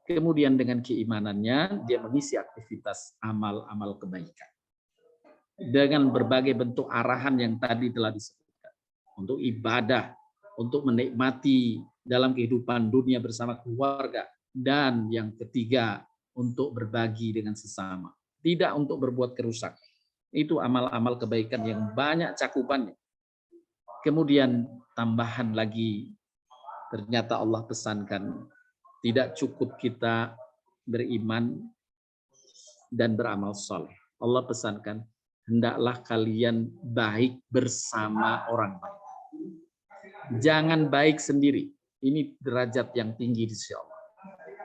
Kemudian dengan keimanannya, dia mengisi aktivitas amal-amal kebaikan. Dengan berbagai bentuk arahan yang tadi telah disebutkan. Untuk ibadah, untuk menikmati dalam kehidupan dunia bersama keluarga. Dan yang ketiga, untuk berbagi dengan sesama. Tidak untuk berbuat kerusakan. Itu amal-amal kebaikan yang banyak cakupannya. Kemudian tambahan lagi, ternyata Allah pesankan, tidak cukup kita beriman dan beramal soleh. Allah pesankan, hendaklah kalian baik bersama orang baik. Jangan baik sendiri. Ini derajat yang tinggi di sisi Allah.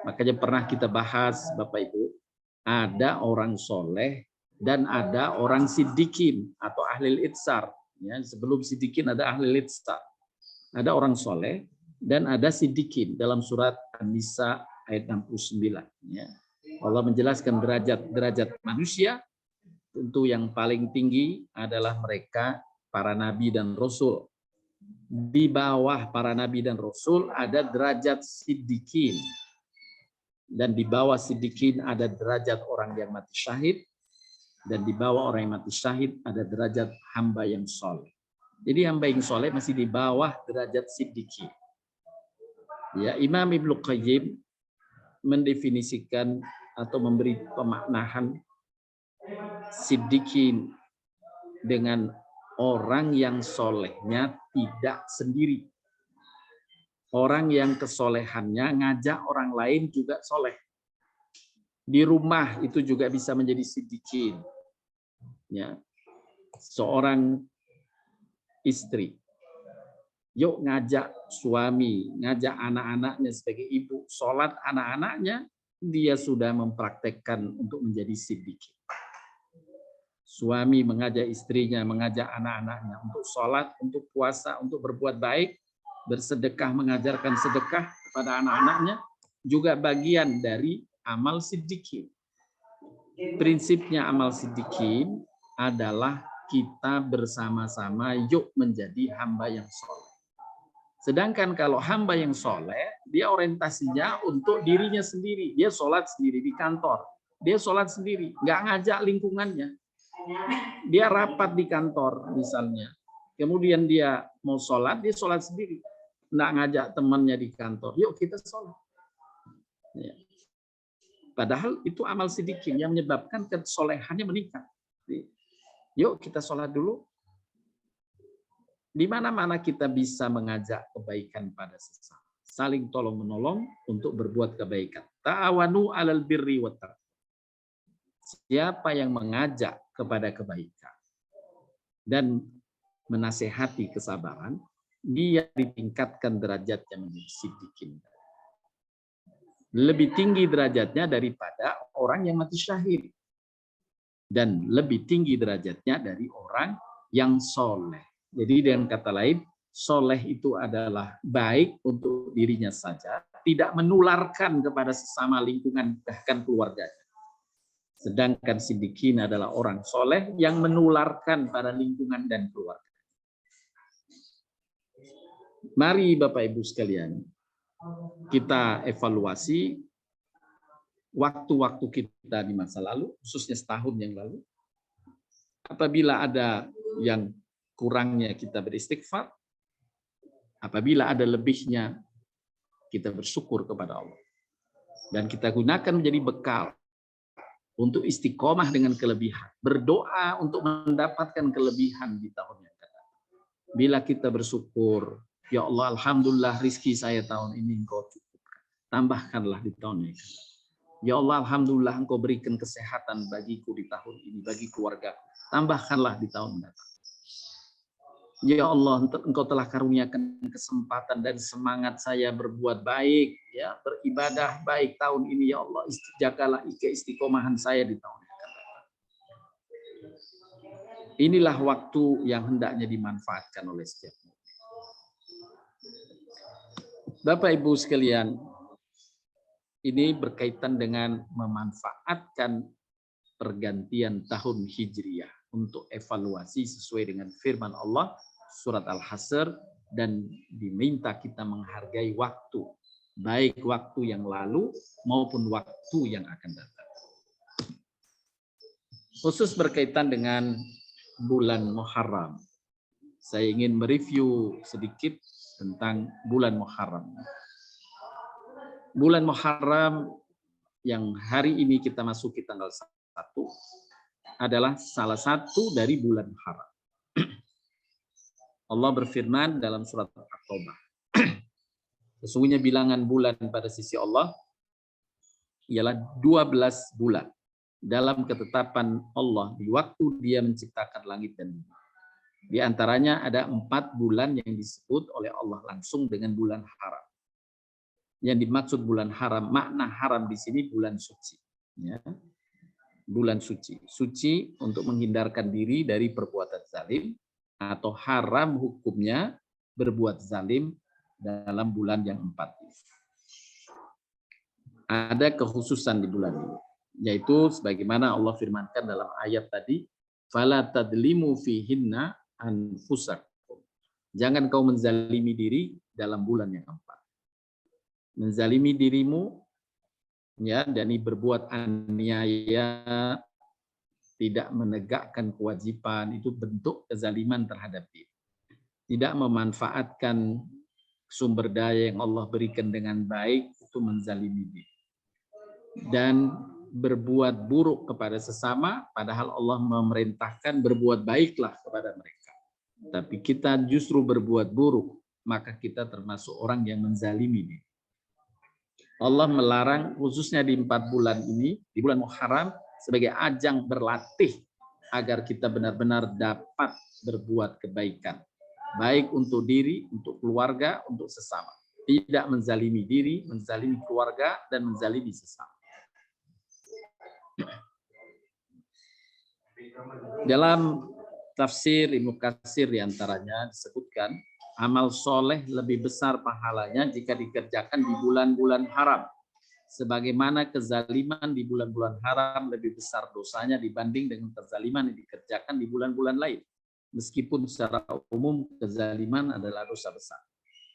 Makanya pernah kita bahas, Bapak Ibu, ada orang soleh dan ada orang siddiqin atau ahli itsar. Ya, sebelum siddiqin ada ahli itsar. Ada orang soleh dan ada siddiqin dalam surat An-Nisa ayat 69. Ya. Allah menjelaskan derajat manusia. Tentu yang paling tinggi adalah mereka para nabi dan rasul. Di bawah para nabi dan rasul ada derajat siddiqin. Dan di bawah siddiqin ada derajat orang yang mati syahid. Dan di bawah orang yang mati syahid ada derajat hamba yang soleh. Jadi hamba yang soleh masih di bawah derajat siddiqin. Ya, Imam Ibnu Qayyim mendefinisikan atau memberi pemaknaan siddiqin dengan orang yang solehnya tidak sendiri. Orang yang kesolehannya ngajak orang lain juga soleh. Di rumah itu juga bisa menjadi siddiqin. Ya, seorang istri, yuk ngajak suami, ngajak anak-anaknya sebagai ibu, sholat anak-anaknya, dia sudah mempraktekkan untuk menjadi siddiqin. Suami mengajak istrinya, mengajak anak-anaknya untuk sholat, untuk puasa, untuk berbuat baik, bersedekah, mengajarkan sedekah kepada anak-anaknya, juga bagian dari amal siddiqin. Prinsipnya amal siddiqin adalah kita bersama-sama yuk menjadi hamba yang soleh. Sedangkan kalau hamba yang soleh, dia orientasinya untuk dirinya sendiri. Dia sholat sendiri di kantor. Dia sholat sendiri, nggak ngajak lingkungannya. Dia rapat di kantor misalnya. Kemudian dia mau sholat, dia sholat sendiri. Nggak ngajak temannya di kantor. Yuk kita sholat. Ya. Padahal itu amal siddiqin yang menyebabkan kesolehannya meningkat. Yuk kita sholat dulu. Di mana-mana kita bisa mengajak kebaikan pada sesama. Saling tolong-menolong untuk berbuat kebaikan. Ta'awanu 'alal birri wat taqwa. Siapa yang mengajak kepada kebaikan dan menasehati kesabaran, dia ditingkatkan derajatnya menjadi siddiqin. Lebih tinggi derajatnya daripada orang yang mati syahid. Dan lebih tinggi derajatnya dari orang yang soleh. Jadi dengan kata lain, soleh itu adalah baik untuk dirinya saja, tidak menularkan kepada sesama lingkungan, bahkan keluarganya. Sedangkan siddiqin adalah orang soleh yang menularkan pada lingkungan dan keluarga. Mari Bapak Ibu sekalian, kita evaluasi waktu-waktu kita di masa lalu, khususnya setahun yang lalu. Apabila ada yang kurangnya kita beristighfar, apabila ada lebihnya kita bersyukur kepada Allah. Dan kita gunakan menjadi bekal untuk istiqomah dengan kelebihan. Berdoa untuk mendapatkan kelebihan di tahun yang akan datang. Bila kita bersyukur, ya Allah, alhamdulillah rizki saya tahun ini Engkau cukupkan. Tambahkanlah di tahun yang akan datang. Ya Allah, alhamdulillah Engkau berikan kesehatan bagiku di tahun ini, bagi keluargaku. tambahkanlah di tahun mendatang. Ya Allah, Engkau telah karuniakan kesempatan dan semangat saya berbuat baik, ya, beribadah baik tahun ini, ya Allah. Jagalah keistiqomahan saya di tahun yang akan datang. Inilah waktu yang hendaknya dimanfaatkan oleh setiap mu'min. Bapak Ibu sekalian, ini berkaitan dengan memanfaatkan pergantian tahun Hijriah untuk evaluasi sesuai dengan firman Allah surat Al-Hasr, dan diminta kita menghargai waktu, baik waktu yang lalu maupun waktu yang akan datang. Khusus berkaitan dengan bulan Muharram, saya ingin mereview sedikit tentang bulan Muharram. Bulan Muharram yang hari ini kita masuki tanggal 1 adalah salah satu dari bulan Muharram. Allah berfirman dalam surat At-Taubah, sesungguhnya bilangan bulan pada sisi Allah ialah 12 bulan dalam ketetapan Allah di waktu Dia menciptakan langit dan bumi. Di antaranya ada 4 bulan yang disebut oleh Allah langsung dengan bulan haram. Yang dimaksud bulan haram, makna haram di sini bulan suci. Ya. Bulan suci. Suci untuk menghindarkan diri dari perbuatan zalim, atau haram hukumnya berbuat zalim dalam bulan yang 4 ini. Ada kekhususan di bulan ini, yaitu sebagaimana Allah firmankan dalam ayat tadi, fala tadlimu fihinna anfusakum. Jangan kau menzalimi diri dalam bulan yang 4. Menzalimi dirimu, ya, dan berbuat aniaya, tidak menegakkan kewajiban, itu bentuk kezaliman terhadap diri. Tidak memanfaatkan sumber daya yang Allah berikan dengan baik, itu menzalimi diri. Dan berbuat buruk kepada sesama, padahal Allah memerintahkan berbuat baiklah kepada mereka. Tapi kita justru berbuat buruk, maka kita termasuk orang yang menzalimi diri. Allah melarang khususnya di 4 bulan ini, di bulan Muharram, sebagai ajang berlatih agar kita benar-benar dapat berbuat kebaikan, baik untuk diri, untuk keluarga, untuk sesama. Tidak menzalimi diri, menzalimi keluarga, dan menzalimi sesama. Dalam tafsir Ibnu Katsir diantaranya disebutkan, amal soleh lebih besar pahalanya jika dikerjakan di bulan-bulan haram. Sebagaimana kezaliman di bulan-bulan haram lebih besar dosanya dibanding dengan kezaliman yang dikerjakan di bulan-bulan lain. Meskipun secara umum kezaliman adalah dosa besar.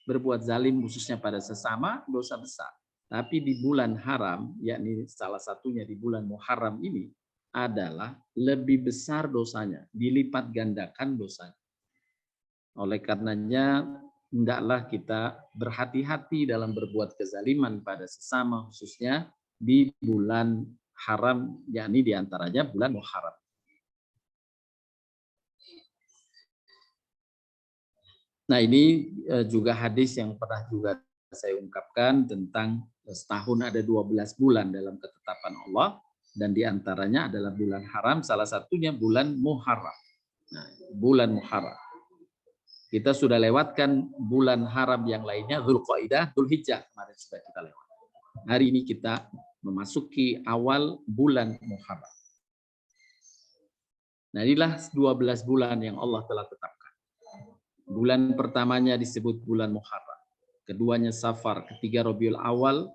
Berbuat zalim khususnya pada sesama dosa besar. Tapi di bulan haram, yakni salah satunya di bulan Muharram ini, adalah lebih besar dosanya, dilipat gandakan dosanya. Oleh karenanya, hendaklah kita berhati-hati dalam berbuat kezaliman pada sesama, khususnya di bulan haram, yakni diantaranya bulan Muharram. Nah, ini juga hadis yang pernah juga saya ungkapkan tentang setahun ada 12 bulan dalam ketetapan Allah, dan diantaranya adalah bulan haram, salah satunya bulan Muharram. Nah, bulan Muharram. Kita sudah lewatkan bulan haram yang lainnya, Dzulqa'dah, Dzulhijjah kemarin sudah kita lewat. Hari ini kita memasuki awal bulan Muharram. Nah, inilah 12 bulan yang Allah telah tetapkan. Bulan pertamanya disebut bulan Muharram, keduanya Safar, ketiga Rabiul Awal.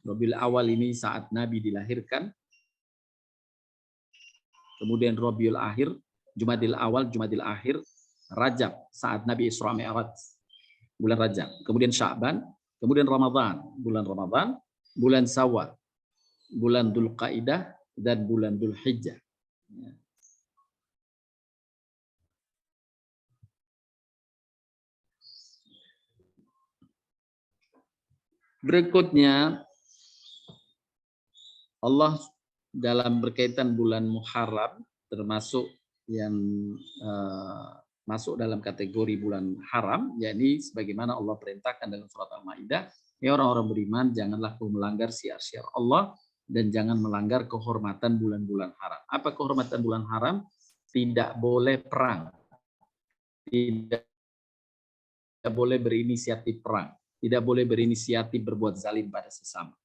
Rabiul Awal ini saat Nabi dilahirkan. Kemudian Rabiul Akhir, Jumadil Awal, Jumadil Akhir, Rajab saat Nabi Isra Mi'raj, bulan Rajab. Kemudian Sya'ban, kemudian Ramadan, bulan Ramadan, bulan Syawal, bulan Dzulqa'dah, dan bulan Dzulhijjah. Berikutnya, Allah dalam berkaitan bulan Muharram termasuk yang masuk dalam kategori bulan haram, yakni sebagaimana Allah perintahkan dalam surat Al-Maidah, ya orang-orang beriman, janganlah kamu melanggar syiar-syiar Allah dan jangan melanggar kehormatan bulan-bulan haram. Apa kehormatan bulan haram? tidak boleh perang, tidak boleh berinisiatif perang, tidak boleh berinisiatif berbuat zalim pada sesama.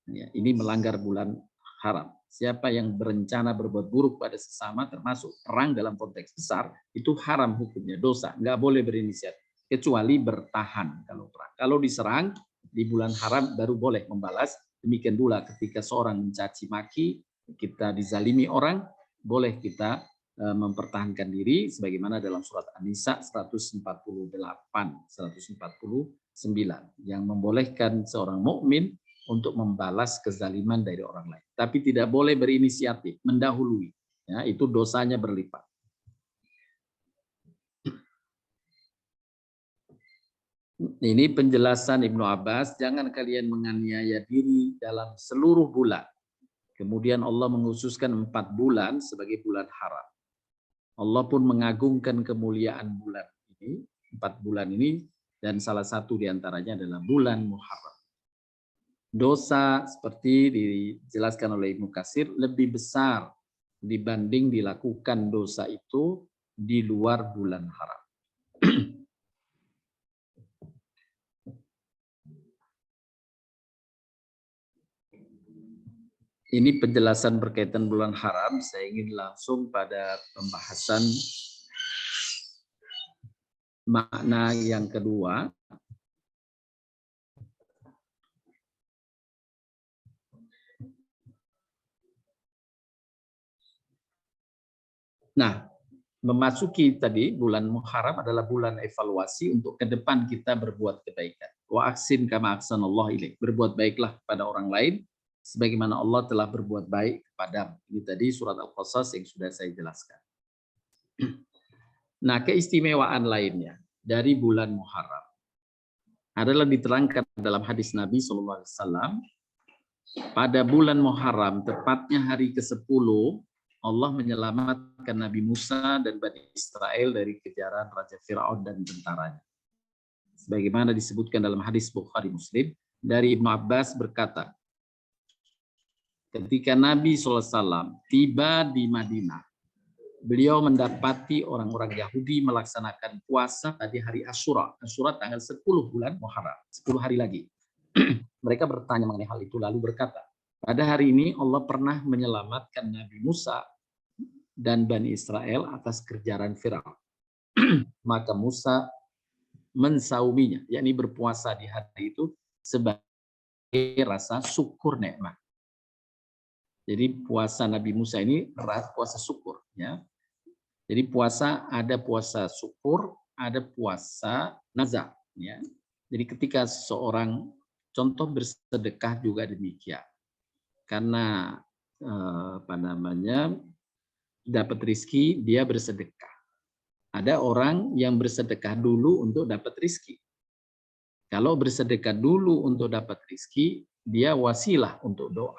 Ya, ini melanggar bulan haram. Siapa yang berencana berbuat buruk pada sesama, termasuk perang dalam konteks besar, itu haram hukumnya, dosa. Nggak boleh berinisiatif, kecuali bertahan kalau perang. Kalau diserang di bulan haram baru boleh membalas. Demikian pula ketika seorang mencaci maki, kita dizalimi orang, boleh kita mempertahankan diri sebagaimana dalam surat An-Nisa 148, 149 yang membolehkan seorang mukmin untuk membalas kezaliman dari orang lain. Tapi tidak boleh berinisiatif, mendahului. Ya, itu dosanya berlipat. Ini penjelasan Ibnu Abbas, jangan kalian menganiaya diri dalam seluruh bulan. Kemudian Allah mengkhususkan 4 bulan sebagai bulan haram. Allah pun mengagungkan kemuliaan bulan ini, 4 bulan ini, dan salah satu diantaranya adalah bulan Muharram. Dosa seperti dijelaskan oleh Ibnu Katsir lebih besar dibanding dilakukan dosa itu di luar bulan haram. Ini penjelasan berkaitan bulan haram. Saya ingin langsung pada pembahasan makna yang kedua. Nah, memasuki tadi bulan Muharram adalah bulan evaluasi untuk ke depan kita berbuat kebaikan. Wa aksin kama ahsanallahu ilaik. Berbuat baiklah kepada orang lain sebagaimana Allah telah berbuat baik kepadamu. Ini tadi surat Al-Qasas yang sudah saya jelaskan. Nah, keistimewaan lainnya dari bulan Muharram adalah diterangkan dalam hadis Nabi SAW. Pada bulan Muharram, tepatnya hari ke-10, Allah menyelamatkan Nabi Musa dan Bani Israel dari kejaran Raja Fir'aun dan tentaranya. Sebagaimana disebutkan dalam hadis Bukhari Muslim, dari Ibnu Abbas berkata, ketika Nabi SAW tiba di Madinah, beliau mendapati orang-orang Yahudi melaksanakan puasa di hari Asyura. Asyura tanggal 10 bulan Muharram, 10 hari lagi. Mereka bertanya mengenai hal itu, lalu berkata, pada hari ini Allah pernah menyelamatkan Nabi Musa dan Bani Israel atas kejaran Firaun. Maka Musa mensauminya, yakni berpuasa di hari itu sebagai rasa syukur nikmat. Jadi puasa Nabi Musa ini puasa syukur, ya. Jadi puasa ada puasa syukur, ada puasa nazar, ya. Jadi ketika seorang contoh bersedekah juga demikian. Karena dapat rizki, dia bersedekah. Ada orang yang bersedekah dulu untuk dapat rizki. Kalau bersedekah dulu untuk dapat rizki, dia wasilah untuk doa.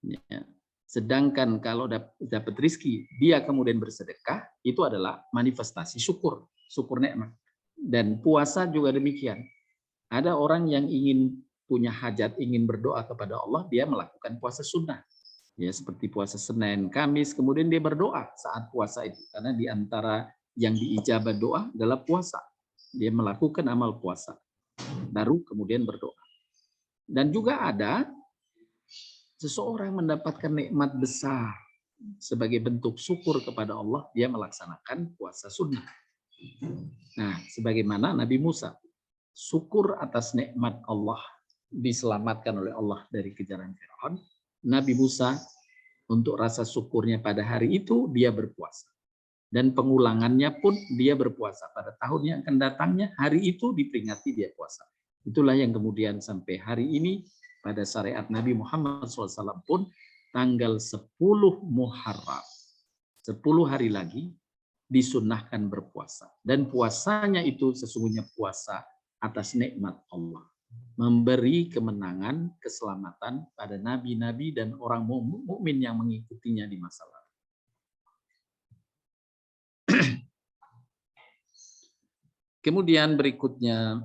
Ya. Sedangkan kalau dapat rizki, dia kemudian bersedekah, itu adalah manifestasi syukur, syukur nikmat. Dan puasa juga demikian. Ada orang yang ingin punya hajat, ingin berdoa kepada Allah, dia melakukan puasa sunnah. Ya, seperti puasa Senin, Kamis, kemudian dia berdoa saat puasa itu. Karena di antara yang diijabah doa adalah puasa. Dia melakukan amal puasa. Baru kemudian berdoa. Dan juga ada seseorang mendapatkan nikmat besar. Sebagai bentuk syukur kepada Allah, dia melaksanakan puasa sunnah. Nah, sebagaimana Nabi Musa. Syukur atas nikmat Allah, diselamatkan oleh Allah dari kejaran Firaun. Nabi Musa untuk rasa syukurnya pada hari itu dia berpuasa. Dan pengulangannya pun dia berpuasa. Pada tahun yang akan datangnya hari itu diperingati dia puasa. Itulah yang kemudian sampai hari ini pada syariat Nabi Muhammad SAW pun tanggal 10 Muharram, 10 hari lagi disunnahkan berpuasa. Dan puasanya itu sesungguhnya puasa atas nikmat Allah, memberi kemenangan, keselamatan pada nabi-nabi dan orang mukmin yang mengikutinya di masa lalu. Kemudian berikutnya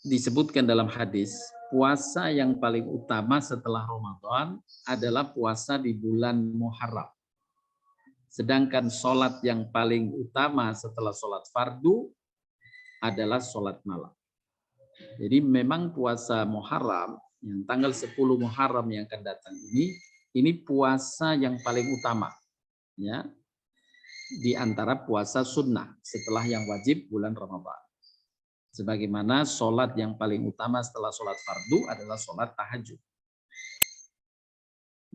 disebutkan dalam hadis puasa yang paling utama setelah Ramadan adalah puasa di bulan Muharram. Sedangkan sholat yang paling utama setelah sholat fardu adalah sholat malam. Jadi memang puasa Muharram, yang tanggal 10 Muharram yang akan datang ini puasa yang paling utama. Ya, di antara puasa sunnah setelah yang wajib bulan Ramadan. Sebagaimana sholat yang paling utama setelah sholat fardu adalah sholat tahajud.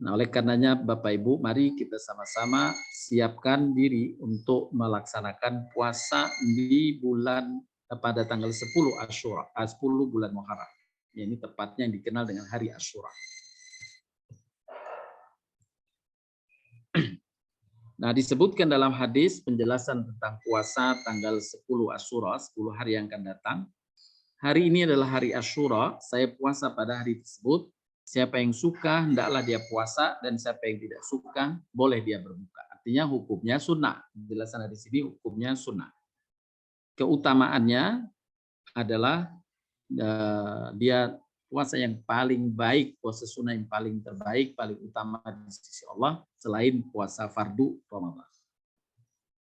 Nah, oleh karenanya Bapak Ibu, mari kita sama-sama siapkan diri untuk melaksanakan puasa di bulan pada tanggal 10 Asyura, 10 bulan Muharram. Ini tepatnya yang dikenal dengan hari Asyura. Nah, disebutkan dalam hadis penjelasan tentang puasa tanggal 10 Asyura, 10 hari yang akan datang. Hari ini adalah hari Asyura, saya puasa pada hari tersebut. Siapa yang suka, hendaklah dia puasa, dan siapa yang tidak suka, boleh dia berbuka. Artinya hukumnya sunnah. Penjelasan di sini hukumnya sunnah. Keutamaannya adalah dia puasa yang paling baik, puasa sunnah yang paling terbaik, paling utama di sisi Allah, selain puasa fardu Ramadan.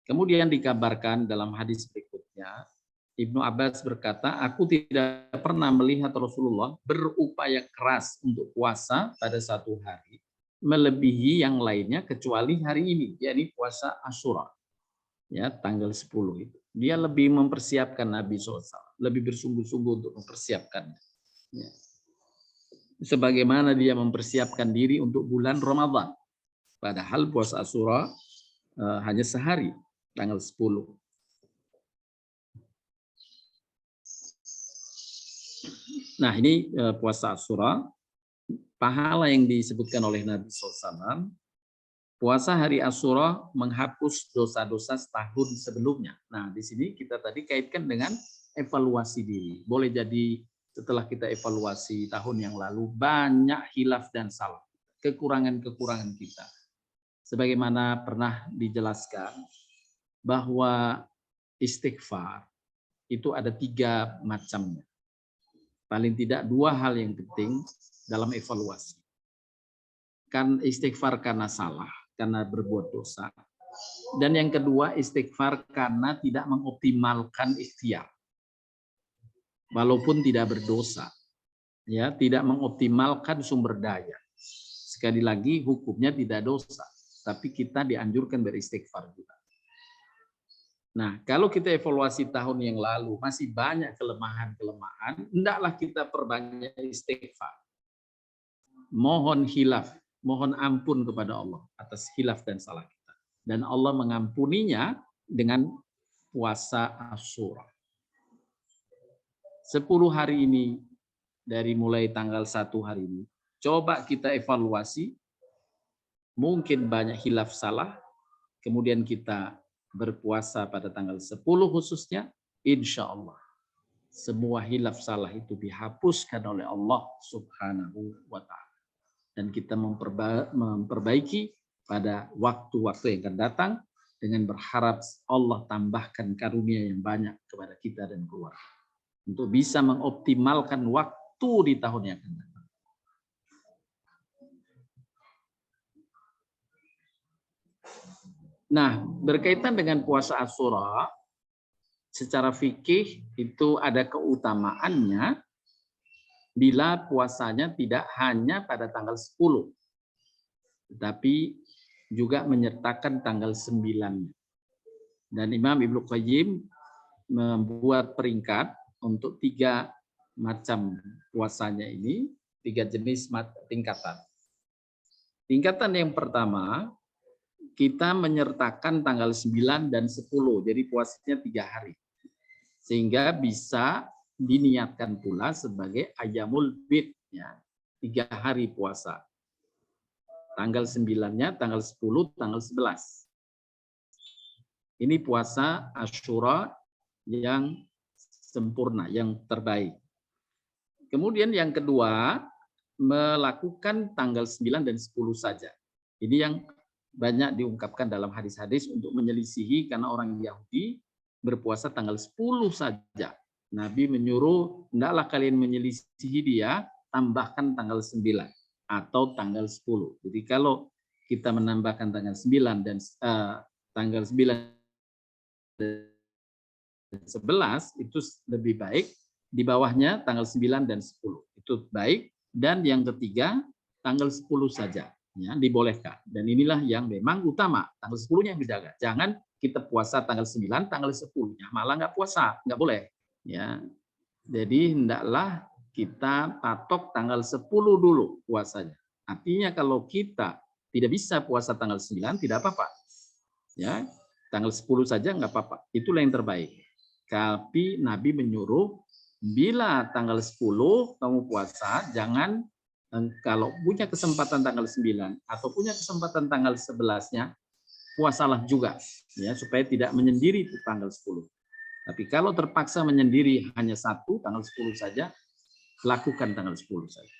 Kemudian dikabarkan dalam hadis berikutnya, Ibnu Abbas berkata, aku tidak pernah melihat Rasulullah berupaya keras untuk puasa pada satu hari, melebihi yang lainnya kecuali hari ini, yakni puasa Asyura. Ya, tanggal 10 itu. Dia lebih mempersiapkan Nabi SAW, lebih bersungguh-sungguh untuk mempersiapkannya. Ya. Sebagaimana dia mempersiapkan diri untuk bulan Ramadan. Padahal puasa Asyura hanya sehari, tanggal 10. Nah, ini puasa Asyura, pahala yang disebutkan oleh Nabi SAW, puasa hari Asyura menghapus dosa-dosa setahun sebelumnya. Nah, di sini kita tadi kaitkan dengan evaluasi diri. Boleh jadi setelah kita evaluasi tahun yang lalu, banyak hilaf dan salah, kekurangan-kekurangan kita. Sebagaimana pernah dijelaskan bahwa istighfar itu ada 3 macamnya. Paling tidak 2 hal yang penting dalam evaluasi. Kan istighfar karena salah, karena berbuat dosa. Dan yang kedua, istighfar karena tidak mengoptimalkan ikhtiar. Walaupun tidak berdosa. Ya, tidak mengoptimalkan sumber daya. Sekali lagi, hukumnya tidak dosa. Tapi kita dianjurkan beristighfar juga. Nah, kalau kita evaluasi tahun yang lalu masih banyak kelemahan-kelemahan, hendaklah kita perbanyak istighfar. Mohon hilaf, mohon ampun kepada Allah atas hilaf dan salah kita. Dan Allah mengampuninya dengan puasa Asyura. 10 hari ini, dari mulai tanggal 1 hari ini, coba kita evaluasi, mungkin banyak hilaf salah, kemudian kita berpuasa pada tanggal 10 khususnya, insya Allah semua hilaf salah itu dihapuskan oleh Allah Subhanahu wa Ta'ala. Dan kita memperbaiki pada waktu-waktu yang akan datang dengan berharap Allah tambahkan karunia yang banyak kepada kita dan keluarga untuk bisa mengoptimalkan waktu di tahun yang akan datang. Nah, berkaitan dengan puasa Asyura, secara fikih itu ada keutamaannya bila puasanya tidak hanya pada tanggal 10, tetapi juga menyertakan tanggal 9. Dan Imam Ibnu Qayyim membuat peringkat untuk 3 macam puasanya ini, 3 jenis tingkatan. Tingkatan yang pertama, kita menyertakan tanggal 9 dan 10, jadi puasanya 3 hari. Sehingga bisa diniatkan pula sebagai Ayyamul Bid, ya, 3 hari puasa. Tanggal 9-nya, tanggal 10, tanggal 11. Ini puasa Asyura yang sempurna, yang terbaik. Kemudian yang kedua, melakukan tanggal 9 dan 10 saja. Ini yang banyak diungkapkan dalam hadis-hadis untuk menyelisihi karena orang Yahudi berpuasa tanggal 10 saja. Nabi menyuruh, hendaklah kalian menyelisihi dia tambahkan tanggal 9 atau tanggal 10. Jadi kalau kita menambahkan tanggal 9 dan tanggal 9 dan 11 itu lebih baik, di bawahnya tanggal 9 dan 10. Itu baik. Dan yang ketiga, tanggal 10 saja. Ya, dibolehkan. Dan inilah yang memang utama. Tanggal 10-nya yang dijaga. Jangan kita puasa tanggal 9, tanggal 10-nya malah nggak puasa. Nggak boleh. Ya. Jadi hendaklah kita patok tanggal 10 dulu puasanya. Artinya kalau kita tidak bisa puasa tanggal 9, tidak apa-apa. Ya, tanggal 10 saja nggak apa-apa. Itulah yang terbaik. Tapi Nabi menyuruh, bila tanggal 10 kamu puasa, jangan kalau punya kesempatan tanggal 9 atau punya kesempatan tanggal 11-nya, puasalah juga. Ya, supaya tidak menyendiri di tanggal 10. Tapi kalau terpaksa menyendiri hanya satu, tanggal 10 saja, lakukan tanggal 10 saja.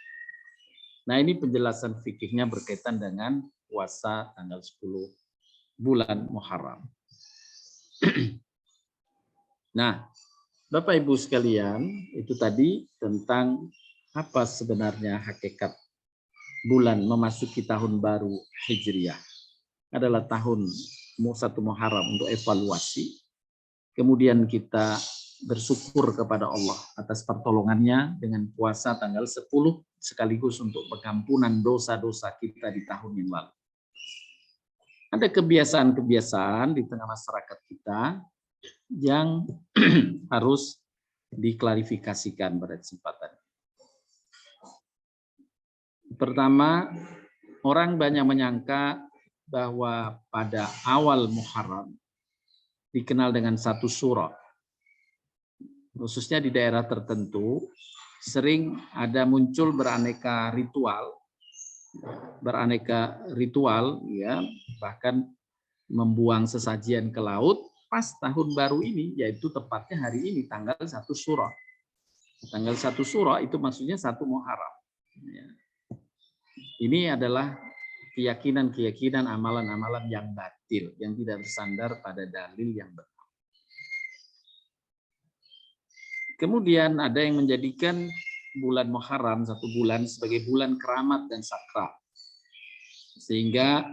Nah, ini penjelasan fikihnya berkaitan dengan puasa tanggal 10 bulan Muharram. Nah, Bapak Ibu sekalian, itu tadi tentang apa sebenarnya hakikat bulan memasuki tahun baru Hijriah. Adalah tahun 1 Muharram untuk evaluasi. Kemudian kita bersyukur kepada Allah atas pertolongannya dengan puasa tanggal 10 sekaligus untuk pengampunan dosa-dosa kita di tahun yang lalu. Ada kebiasaan-kebiasaan di tengah masyarakat kita yang harus diklarifikasikan pada kesempatan. Pertama, orang banyak menyangka bahwa pada awal Muharram dikenal dengan satu surah. Khususnya di daerah tertentu, sering ada muncul beraneka ritual, ya, bahkan membuang sesajian ke laut pas tahun baru ini, yaitu tepatnya hari ini tanggal 1 Surah. Tanggal 1 Surah itu maksudnya 1 Muharram. Ya. Ini adalah keyakinan-keyakinan, amalan-amalan yang batil, yang tidak bersandar pada dalil yang benar. Kemudian ada yang menjadikan bulan Muharram, 1 bulan, sebagai bulan keramat dan sakral. Sehingga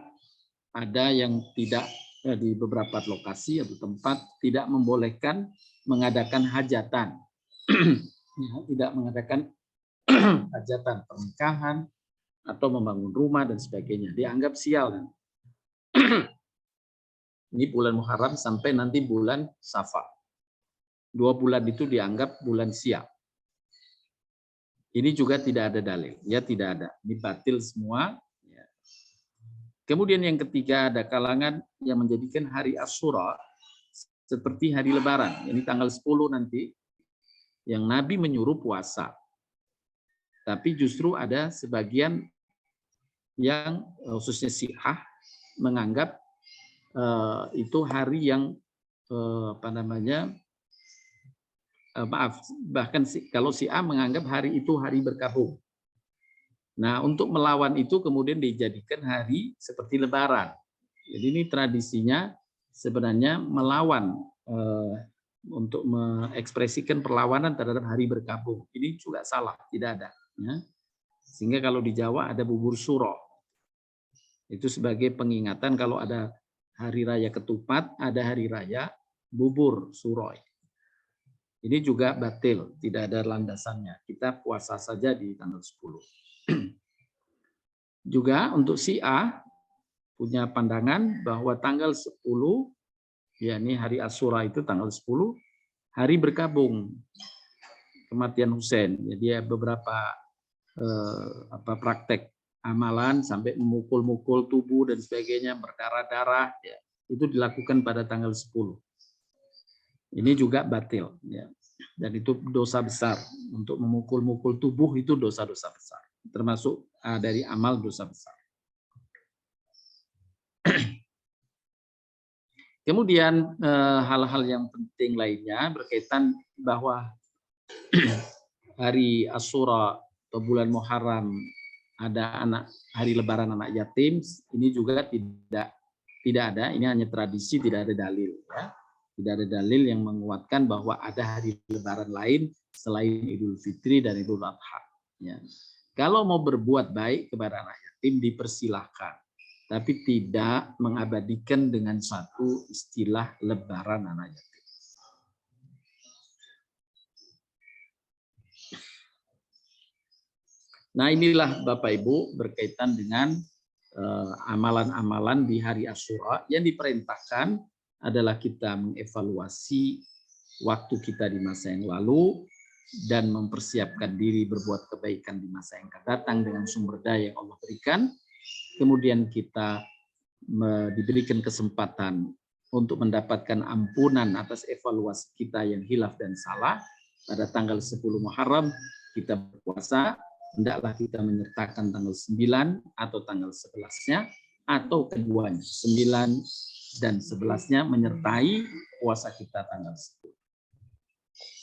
ada yang tidak, di beberapa lokasi atau tempat tidak membolehkan mengadakan hajatan. Tidak mengadakan hajatan pernikahan atau membangun rumah dan sebagainya. Dianggap sial. Ini bulan Muharram sampai nanti bulan Safar. 2 bulan itu dianggap bulan sial. Ini juga tidak ada dalil. Ya, tidak ada. Ini batil semua. Kemudian yang ketiga, ada kalangan yang menjadikan hari Asyura seperti hari Lebaran. Ini tanggal 10 nanti, yang Nabi menyuruh puasa. Tapi justru ada sebagian yang khususnya Syiah menganggap itu hari yang bahkan kalau Syiah menganggap hari itu hari berkabung. Nah, untuk melawan itu kemudian dijadikan hari seperti Lebaran. Jadi ini tradisinya sebenarnya melawan, untuk mengekspresikan perlawanan terhadap hari berkabung. Ini juga salah, tidak ada. Ya. Sehingga kalau di Jawa ada bubur suro. Itu sebagai pengingatan kalau ada hari raya ketupat, ada hari raya bubur suroi. Ini juga batil, tidak ada landasannya. Kita puasa saja di tanggal 10. Juga untuk Syiah punya pandangan bahwa tanggal 10, yakni hari Asyura itu tanggal 10, hari berkabung kematian Husain. Jadi beberapa praktek amalan sampai memukul-mukul tubuh dan sebagainya, berdarah-darah, ya, itu dilakukan pada tanggal 10. Ini juga batil, ya. Dan itu dosa besar. Untuk memukul-mukul tubuh itu dosa-dosa besar. Termasuk dari amal dosa besar. Kemudian hal-hal yang penting lainnya berkaitan bahwa hari Asyura atau bulan Muharram ada hari Lebaran anak yatim, ini juga tidak ada. Ini hanya tradisi, tidak ada dalil. Ya. Tidak ada dalil yang menguatkan bahwa ada hari Lebaran lain selain Idul Fitri dan Idul Adha. Ya. Kalau mau berbuat baik kepada anak yatim dipersilahkan, tapi tidak mengabadikan dengan satu istilah lebaran anak yatim. Nah, inilah Bapak Ibu berkaitan dengan amalan-amalan di hari Asyura yang diperintahkan adalah kita mengevaluasi waktu kita di masa yang lalu dan mempersiapkan diri berbuat kebaikan di masa yang akan datang dengan sumber daya yang Allah berikan. Kemudian kita diberikan kesempatan untuk mendapatkan ampunan atas evaluasi kita yang hilaf dan salah. Pada tanggal 10 Muharram kita berpuasa, hendaklah kita menyertakan tanggal 9 atau tanggal 11-nya atau keduanya, 9 dan 11-nya menyertai puasa kita tanggal 10.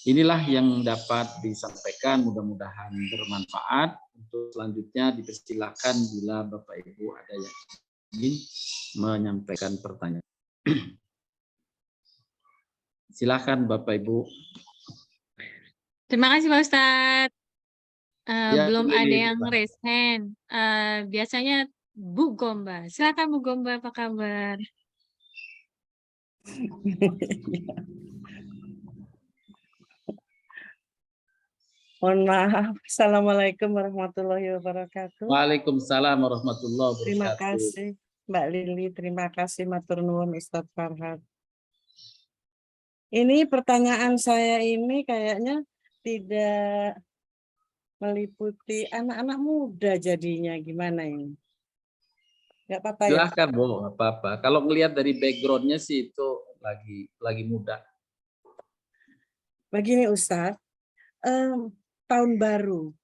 Inilah yang dapat disampaikan, mudah-mudahan bermanfaat. Untuk selanjutnya dipersilakan bila Bapak Ibu ada yang ingin menyampaikan pertanyaan. Silakan Bapak Ibu. Terima kasih Pak Ustadz. Ya, Belum ada ini, yang Pak. raise hand. Biasanya Bu Gomba. Silakan Bu Gomba, apa kabar? Mohon maaf. Assalamualaikum warahmatullahi wabarakatuh. Waalaikumsalam warahmatullahi wabarakatuh. Terima kasih Mbak Lili, terima kasih matur nuwun Ustadz Farhad. Ini pertanyaan saya ini kayaknya tidak meliputi anak-anak muda jadinya, gimana ini? Nggak apa-apa ya? Silahkan Bu, apa-apa. Kalau ngelihat dari background-nya sih itu lagi muda. Begini Ustadz, tahun baru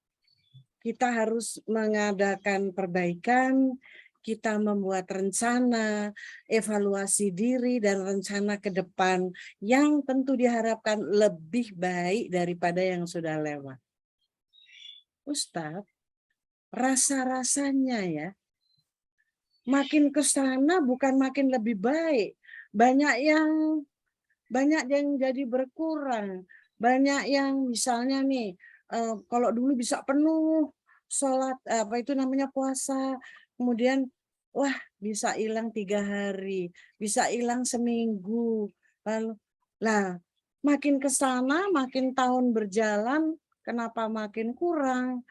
kita harus mengadakan perbaikan, kita membuat rencana, evaluasi diri dan rencana ke depan yang tentu diharapkan lebih baik daripada yang sudah lewat. Ustadz, rasa-rasanya ya, makin ke sana bukan makin lebih baik. Banyak yang jadi berkurang. Banyak yang misalnya nih, kalau dulu bisa penuh sholat puasa, kemudian wah bisa hilang 3 hari, bisa hilang seminggu, lalu makin ke sana makin tahun berjalan kenapa makin kurang.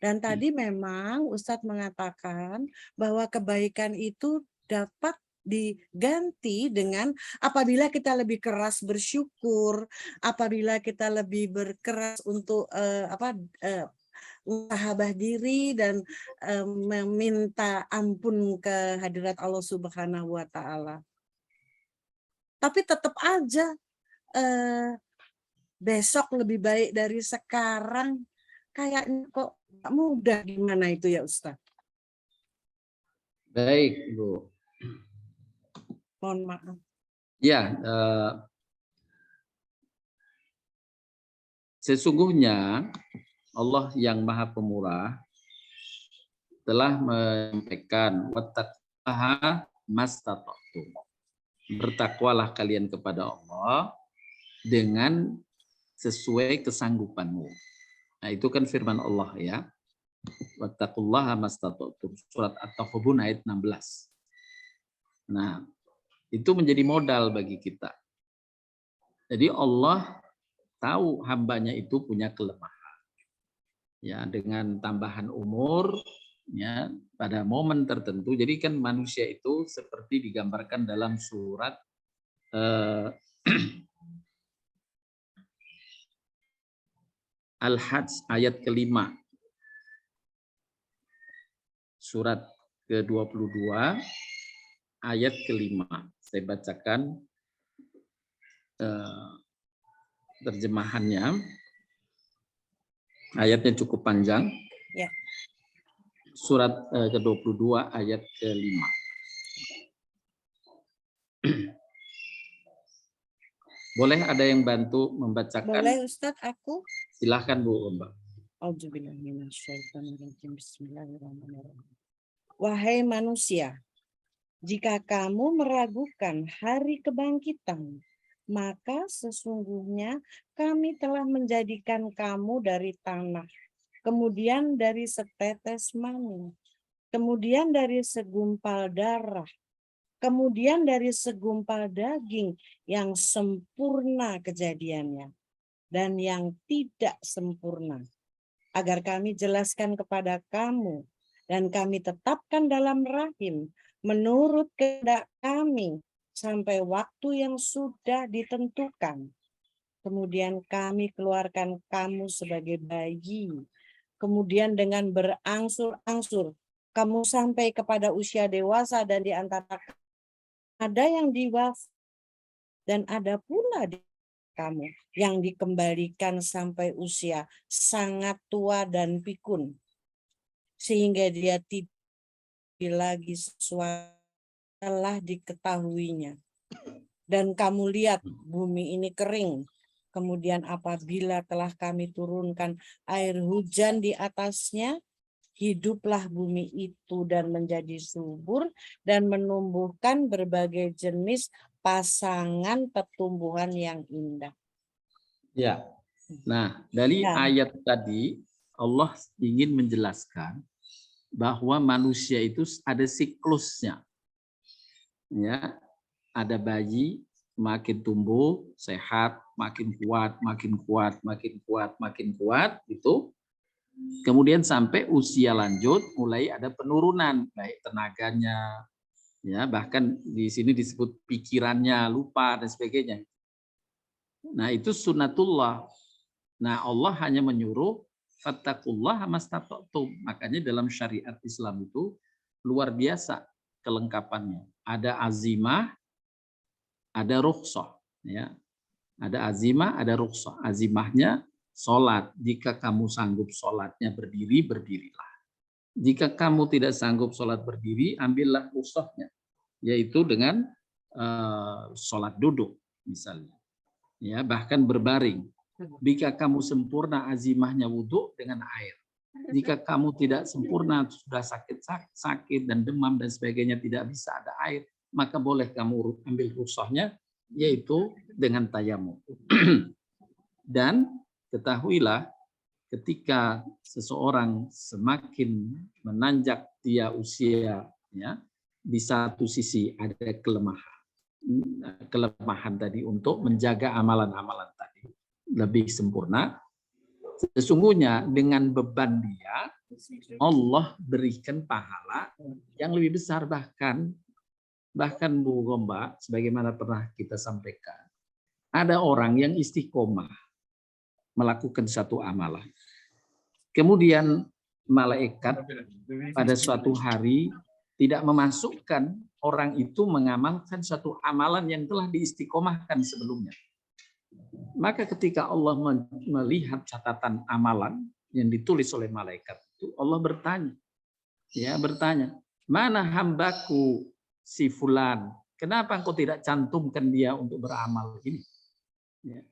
Dan tadi memang Ustadz mengatakan bahwa kebaikan itu dapat diganti dengan apabila kita lebih keras bersyukur, apabila kita lebih berkeras untuk muhasabah diri dan meminta ampun ke hadirat Allah Subhanahu wa Ta'ala. Tapi tetap aja besok lebih baik dari sekarang, kayaknya kok nggak mudah. Gimana itu ya Ustaz? Baik Bu. Mohon maaf. Ya, sesungguhnya Allah yang Maha Pemurah telah menyampaikan wattaqullaha mastata'tum. Bertakwalah kalian kepada Allah dengan sesuai kesanggupanmu. Nah, itu kan firman Allah ya. Wattaqullaha mastata'tum. Surat At-Taghabun ayat 16. Nah, itu menjadi modal bagi kita. Jadi Allah tahu hambanya itu punya kelemahan. Ya, dengan tambahan umur ya pada momen tertentu. Jadi kan manusia itu seperti digambarkan dalam surat Al-Hajj ayat ke-5. Surat ke-22 ayat ke-5. Saya bacakan terjemahannya. Ayatnya cukup panjang. Ya. Surat ke-22 ayat ke-5. Boleh ada yang bantu membacakan? Boleh Ustadz, aku? Silahkan Bu Mbak. Bismillahirrahmanirrahim. Wahai manusia, jika kamu meragukan hari kebangkitan, maka sesungguhnya kami telah menjadikan kamu dari tanah kemudian dari setetes mani, kemudian dari segumpal darah, kemudian dari segumpal daging yang sempurna kejadiannya dan yang tidak sempurna, agar kami jelaskan kepada kamu dan kami tetapkan dalam rahim menurut kehendak kami sampai waktu yang sudah ditentukan. Kemudian kami keluarkan kamu sebagai bayi. Kemudian dengan berangsur-angsur kamu sampai kepada usia dewasa, dan di antara ada yang diwafat dan ada pula di kamu yang dikembalikan sampai usia sangat tua dan pikun, sehingga dia tidak lagi sesuatu telah diketahuinya. Dan kamu lihat bumi ini kering. Kemudian apabila telah kami turunkan air hujan di atasnya, hiduplah bumi itu dan menjadi subur dan menumbuhkan berbagai jenis pasangan pertumbuhan yang indah. Ya. Nah, dari Ya. ayat tadi Allah ingin menjelaskan bahwa manusia itu ada siklusnya. Ya, ada bayi makin tumbuh sehat, makin kuat, makin kuat, makin kuat, makin kuat itu. Kemudian sampai usia lanjut mulai ada penurunan baik tenaganya, ya bahkan di sini disebut pikirannya lupa dan sebagainya. Nah itu sunnatullah. Nah Allah hanya menyuruh fattaqullaha mastata'tum. Makanya dalam syariat Islam itu luar biasa kelengkapannya. Ada azimah, ada rukhsah, ya. Ada azimah, ada rukhsah. Azimahnya sholat. Jika kamu sanggup sholatnya berdiri, berdirilah. Jika kamu tidak sanggup sholat berdiri, ambillah rukhsahnya, yaitu dengan sholat duduk misalnya. Ya, bahkan berbaring. Jika kamu sempurna azimahnya wudhu dengan air. Jika kamu tidak sempurna, sudah sakit dan demam dan sebagainya, tidak bisa ada air, maka boleh kamu ambil rukhsahnya, yaitu dengan tayamum. Dan ketahuilah ketika seseorang semakin menanjak dia usia, ya, di satu sisi ada kelemahan tadi untuk menjaga amalan-amalan tadi lebih sempurna. Sesungguhnya dengan beban dia, Allah berikan pahala yang lebih besar, bahkan Bu Gomba, sebagaimana pernah kita sampaikan, ada orang yang istiqomah melakukan satu amalan. Kemudian malaikat pada suatu hari tidak memasukkan orang itu mengamalkan satu amalan yang telah diistiqomahkan sebelumnya. Maka ketika Allah melihat catatan amalan yang ditulis oleh malaikat itu, Allah bertanya, mana hambaku si fulan, kenapa engkau tidak cantumkan dia untuk beramal ini? Ya.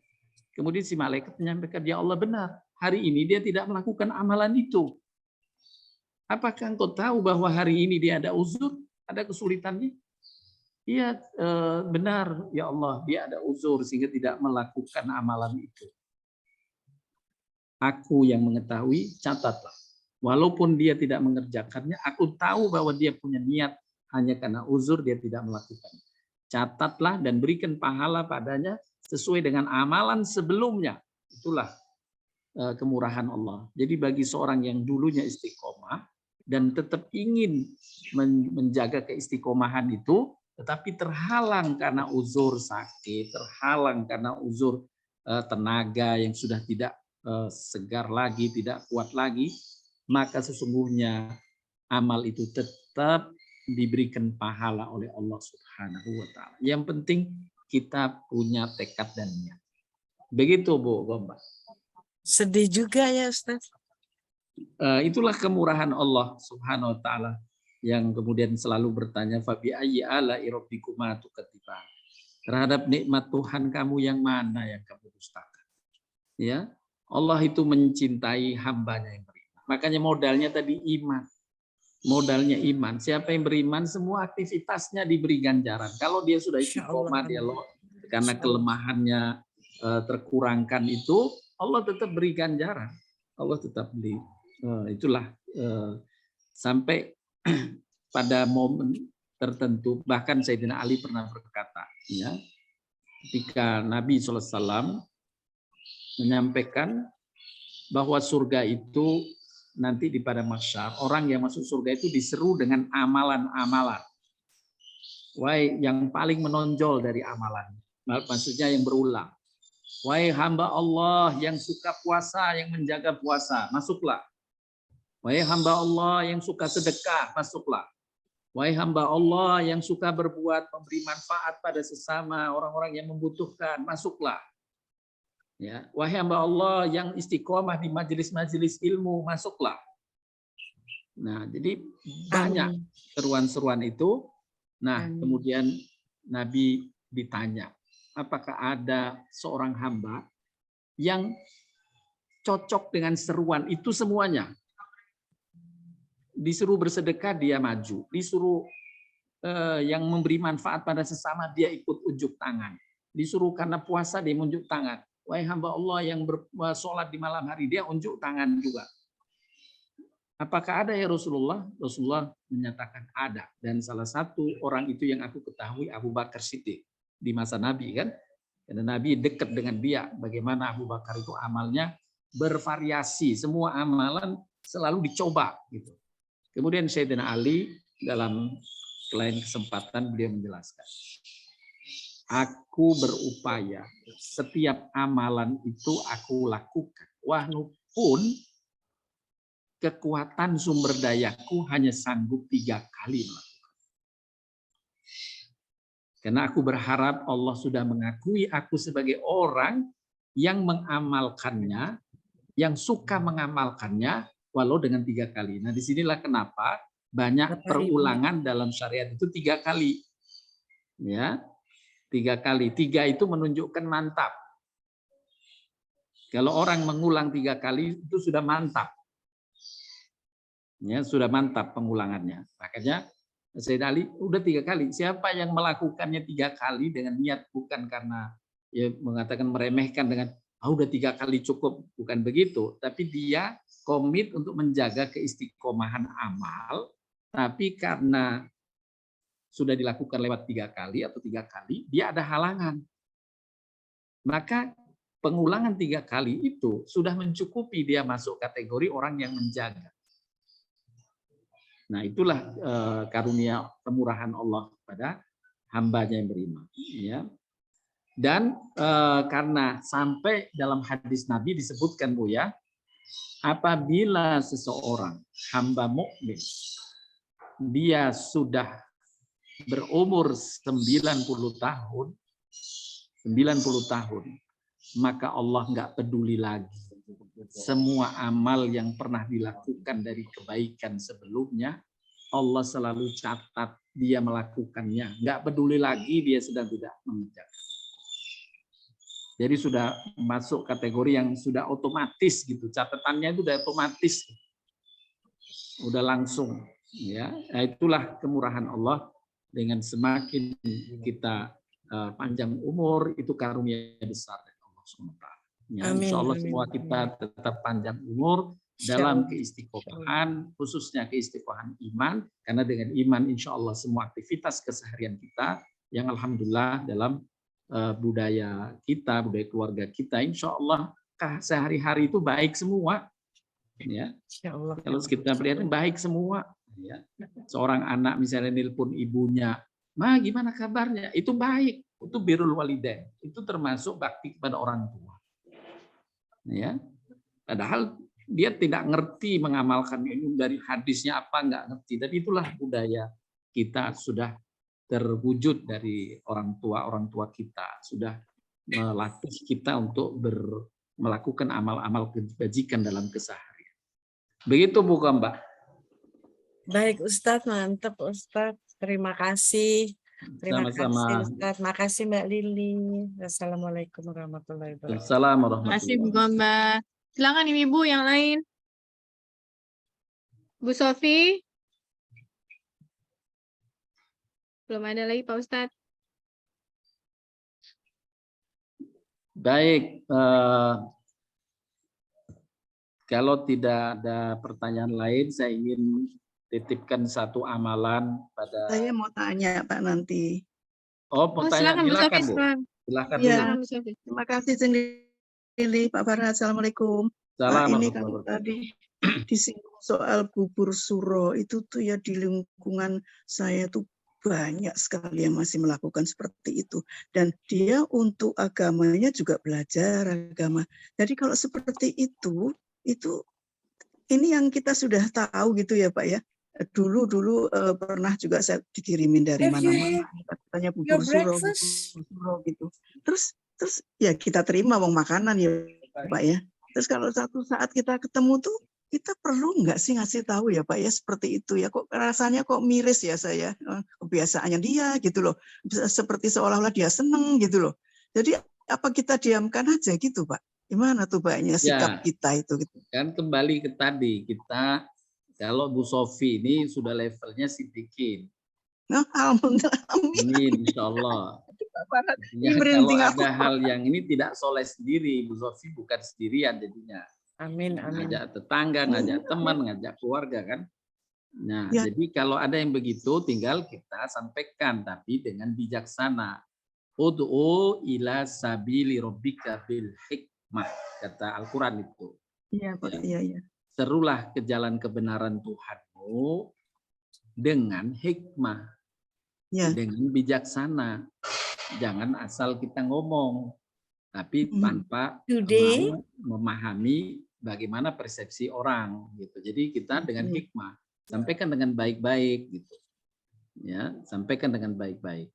Kemudian si malaikat menyampaikan, ya Allah benar, hari ini dia tidak melakukan amalan itu. Apakah engkau tahu bahwa hari ini dia ada uzur, ada kesulitannya? Iya benar ya Allah, dia ada uzur sehingga tidak melakukan amalan itu. Aku yang mengetahui, catatlah. Walaupun dia tidak mengerjakannya, aku tahu bahwa dia punya niat, hanya karena uzur dia tidak melakukan. Catatlah dan berikan pahala padanya sesuai dengan amalan sebelumnya. Itulah kemurahan Allah. Jadi bagi seorang yang dulunya istiqomah dan tetap ingin menjaga keistiqomahan itu, tetapi terhalang karena uzur sakit, terhalang karena uzur tenaga yang sudah tidak segar lagi, tidak kuat lagi, maka sesungguhnya amal itu tetap diberikan pahala oleh Allah Subhanahu wa taala. Yang penting kita punya tekad dan niat. Begitu Bu Gomba. Sedih juga ya Ustaz. Itulah kemurahan Allah Subhanahu wa taala yang kemudian selalu bertanya, fabi ayyi ala'i rabbikuma tukadziban. Terhadap nikmat Tuhan kamu yang mana yang kamu dustakan? Ya, Allah itu mencintai hambanya yang beriman. Makanya modalnya tadi iman. Modalnya iman. Siapa yang beriman, semua aktivitasnya diberi ganjaran. Kalau dia sudah istiqomah, dia karena kelemahannya terkurangkan itu, Allah tetap beri ganjaran. Allah tetap beri Itulah sampai pada momen tertentu, bahkan Sayyidina Ali pernah berkata, ya, ketika Nabi SAW menyampaikan bahwa surga itu nanti di pada mahsyar, orang yang masuk surga itu diseru dengan amalan-amalan. Wahai yang paling menonjol dari amalan, maksudnya yang berulang. Wahai hamba Allah yang suka puasa, yang menjaga puasa, masuklah. Wahai hamba Allah yang suka sedekah, masuklah. Wahai hamba Allah yang suka berbuat memberi manfaat pada sesama orang-orang yang membutuhkan, masuklah. Ya, wahai hamba Allah yang istiqomah di majelis-majelis ilmu, masuklah. Nah, jadi banyak seruan-seruan itu. Nah, kemudian Nabi ditanya, apakah ada seorang hamba yang cocok dengan seruan itu semuanya? Disuruh bersedekah, dia maju. Disuruh yang memberi manfaat pada sesama, dia ikut unjuk tangan. Disuruh karena puasa, dia unjuk tangan. Wahai hamba Allah yang bersolat di malam hari, dia unjuk tangan juga. Apakah ada ya Rasulullah? Rasulullah menyatakan ada. Dan salah satu orang itu yang aku ketahui Abu Bakar Siddiq di masa Nabi, kan? Karena Nabi dekat dengan dia. Bagaimana Abu Bakar itu amalnya bervariasi, semua amalan selalu dicoba, gitu. Kemudian Sayyidina Ali dalam lain kesempatan beliau menjelaskan, aku berupaya setiap amalan itu aku lakukan, walaupun kekuatan sumber dayaku hanya sanggup 3 kali melakukan. Karena aku berharap Allah sudah mengakui aku sebagai orang yang mengamalkannya, yang suka mengamalkannya, walau dengan 3 kali. Nah, disinilah kenapa banyak perulangan dalam syariat itu 3 kali. Ya, 3 kali. 3 itu menunjukkan mantap. Kalau orang mengulang 3 kali itu sudah mantap. Ya, sudah mantap pengulangannya. Makanya Sayyidina Ali udah 3 kali. Siapa yang melakukannya 3 kali dengan niat bukan karena ya mengatakan meremehkan dengan udah 3 kali cukup, bukan begitu, tapi dia komit untuk menjaga keistiqomahan amal, tapi karena sudah dilakukan lewat 3 kali atau 3 kali, dia ada halangan. Maka pengulangan 3 kali itu sudah mencukupi dia masuk kategori orang yang menjaga. Nah, itulah karunia kemurahan Allah kepada hambanya yang beriman. Ya. Dan karena sampai dalam hadis Nabi disebutkan, Bu, ya, apabila seseorang hamba mukmin dia sudah berumur 90 tahun, maka Allah nggak peduli lagi. Semua amal yang pernah dilakukan dari kebaikan sebelumnya, Allah selalu catat dia melakukannya. Nggak peduli lagi dia sedang tidak mengerjakan. Jadi sudah masuk kategori yang sudah otomatis gitu, catatannya itu udah otomatis, udah langsung, ya. Nah, itulah kemurahan Allah. Dengan semakin kita panjang umur, itu karunia besar dari Allah SWT. Ya, insya Allah semua kita tetap panjang umur dalam keistiqomahan, khususnya keistiqomahan iman, karena dengan iman insya Allah semua aktivitas keseharian kita yang alhamdulillah dalam budaya kita, budaya keluarga kita, insya Allah sehari-hari itu baik semua. Ya, kalau kita lihat baik semua. Ya. Seorang anak misalnya nelpon ibunya, "Ma, gimana kabarnya?" Itu baik, itu birrul walidain, itu termasuk bakti kepada orang tua. Ya, padahal dia tidak ngerti mengamalkan ini dari hadisnya apa, nggak ngerti. Tapi itulah budaya kita sudah terwujud dari orang tua kita sudah melatih kita untuk melakukan amal-amal kebajikan dalam keseharian. Begitu, Bu, Mbak. Baik, Ustadz, mantap, Ustadz. Terima kasih. Terima kasih, Ustadz. Makasih, Mbak Lili. Assalamualaikum warahmatullahi wabarakatuh. Terima kasih, Bu Gomba. Silakan Ibu yang lain. Bu Sofi. Belum ada lagi, Pak Ustadz. Baik. Kalau tidak ada pertanyaan lain, saya ingin titipkan satu amalan pada. Saya mau tanya Pak nanti. Oh, mau tanya, silakan Bu silakan Sofi, Bu. silakan. Silakan Iya. dulu. Silakan Bu Sofi. Terima kasih sendiri Pak Farhat. Assalamualaikum. Pak, ini Assalamualaikum kalau warahmatullahi tadi disinggung soal bubur suro itu tuh ya di lingkungan saya tuh banyak sekali yang masih melakukan seperti itu, dan dia untuk agamanya juga belajar agama. Jadi kalau seperti itu ini yang kita sudah tahu gitu ya Pak ya. Dulu pernah juga saya dikirimin dari If you mana-mana have katanya your bubur suro breakfast, gitu. Terus ya kita terima wong makanan ya Pak ya. Terus kalau satu saat kita ketemu tuh, kita perlu nggak sih ngasih tahu ya Pak ya seperti itu ya, kok rasanya kok miris ya saya, kebiasaannya dia gitu loh, seperti seolah-olah dia seneng gitu loh. Jadi apa kita diamkan aja gitu Pak? Gimana tuh Paknya sikap kita itu? Gitu. Kan kembali ke tadi, kita kalau Bu Sofi ini sudah levelnya sidikin. Nah, alhamdulillah, amin. Amin, insya Allah. Ya, kalau ada hal yang ini tidak soleh sendiri, Bu Sofi bukan sendirian jadinya. amin, amin. Ngajak tetangga, ngajak teman, ngajak keluarga kan. Nah, Ya. jadi kalau ada yang begitu, tinggal kita sampaikan, tapi dengan bijaksana. Ud'u ila sabili rabbika bil hikmah, kata Al-Quran itu. Iya Pak, iya. Serulah ke jalan kebenaran Tuhanmu dengan hikmah, Ya. dengan bijaksana. Jangan asal kita ngomong, tapi tanpa mau memahami bagaimana persepsi orang gitu. Jadi kita dengan hikmah, sampaikan dengan baik-baik gitu. Ya, sampaikan dengan baik-baik.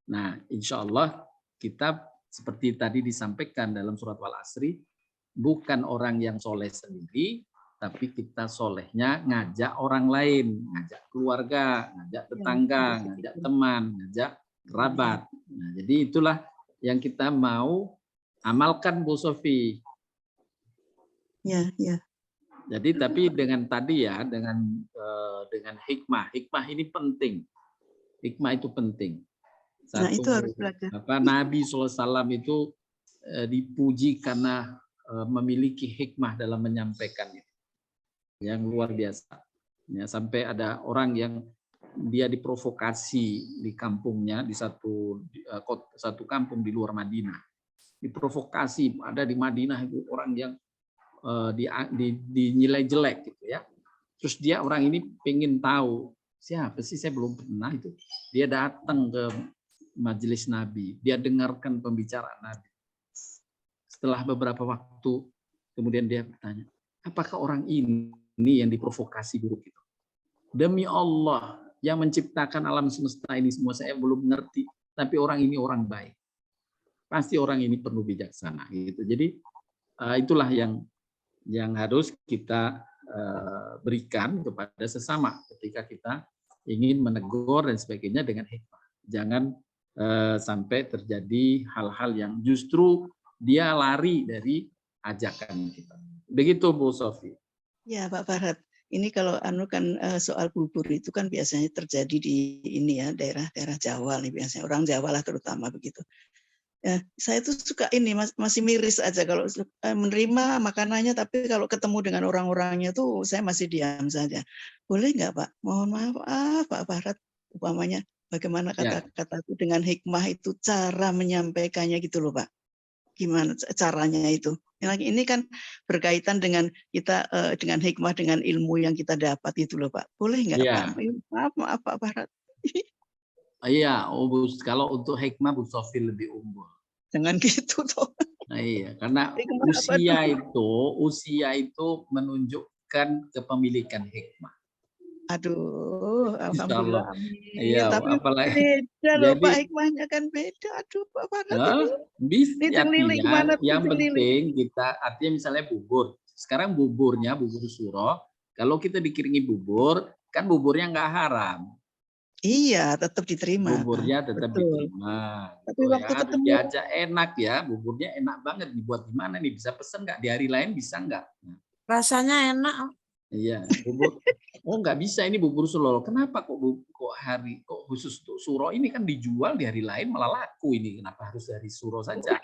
Nah, insya Allah kita seperti tadi disampaikan dalam surat Wal-Asri, bukan orang yang soleh sendiri, tapi kita solehnya ngajak orang lain, ngajak keluarga, ngajak tetangga, ngajak teman, ngajak kerabat. Nah, jadi itulah yang kita mau amalkan Bu Sofi. Ya. Jadi tapi dengan tadi ya, dengan hikmah. Hikmah ini penting. Hikmah itu penting. Nah, itu harus belajar. Nabi SAW itu dipuji karena memiliki hikmah dalam menyampaikannya. Yang luar biasa. Ya, sampai ada orang yang dia diprovokasi di kampungnya, di satu kampung di luar Madinah. Diprovokasi, ada di Madinah itu orang yang dinilai jelek gitu ya. Terus orang ini pengen tahu siapa sih, saya belum pernah itu. Dia datang ke majelis Nabi, dia dengarkan pembicaraan Nabi. Setelah beberapa waktu, kemudian dia bertanya, apakah orang ini yang diprovokasi buruk itu? Demi Allah yang menciptakan alam semesta ini semua, saya belum mengerti, tapi orang ini orang baik. Pasti orang ini perlu bijaksana gitu. Jadi itulah yang harus kita berikan kepada sesama ketika kita ingin menegur dan sebagainya dengan hikmah. Jangan sampai terjadi hal-hal yang justru dia lari dari ajakan kita. Begitu Bu Sofi. Ya Pak Farhat, ini kalau kan soal bubur itu kan biasanya terjadi di ini ya, daerah-daerah Jawa nih biasanya, orang Jawa lah terutama begitu. Ya, saya tuh suka ini masih miris aja kalau menerima makanannya, tapi kalau ketemu dengan orang-orangnya tuh saya masih diam saja. Boleh nggak Pak? Mohon maaf Pak Farhat, umpamanya bagaimana kata-kata itu dengan hikmah itu cara menyampaikannya gitu loh Pak. Gimana caranya itu? Ini kan berkaitan dengan kita dengan hikmah, dengan ilmu yang kita dapat itu loh Pak. Boleh nggak Pak? Maaf Pak Farhat. Iya, kalau untuk hikmah Bu Sofi lebih unggul. Jangan gitu toh. Nah, iya, karena usia itu menunjukkan kepemilikan hikmah. Aduh, alhamdulillah. Iya, tapi apalagi beda loh Pak, hikmahnya kan beda. Aduh Pak Farhat. Bisa yang penting kita artinya misalnya bubur. Sekarang bubur suro, kalau kita dikiringi bubur, kan buburnya nggak haram. Iya, tetap diterima. Buburnya tetap diterima. Tapi waktu ketemu diajak enak ya, buburnya enak banget. Dibuat di mana nih? Bisa pesen nggak? Di hari lain bisa nggak? Rasanya enak. Iya, bubur. Oh nggak bisa, ini bubur suro. Kenapa kok khusus untuk suro ini kan dijual di hari lain malah laku ini. Kenapa harus dari suro saja?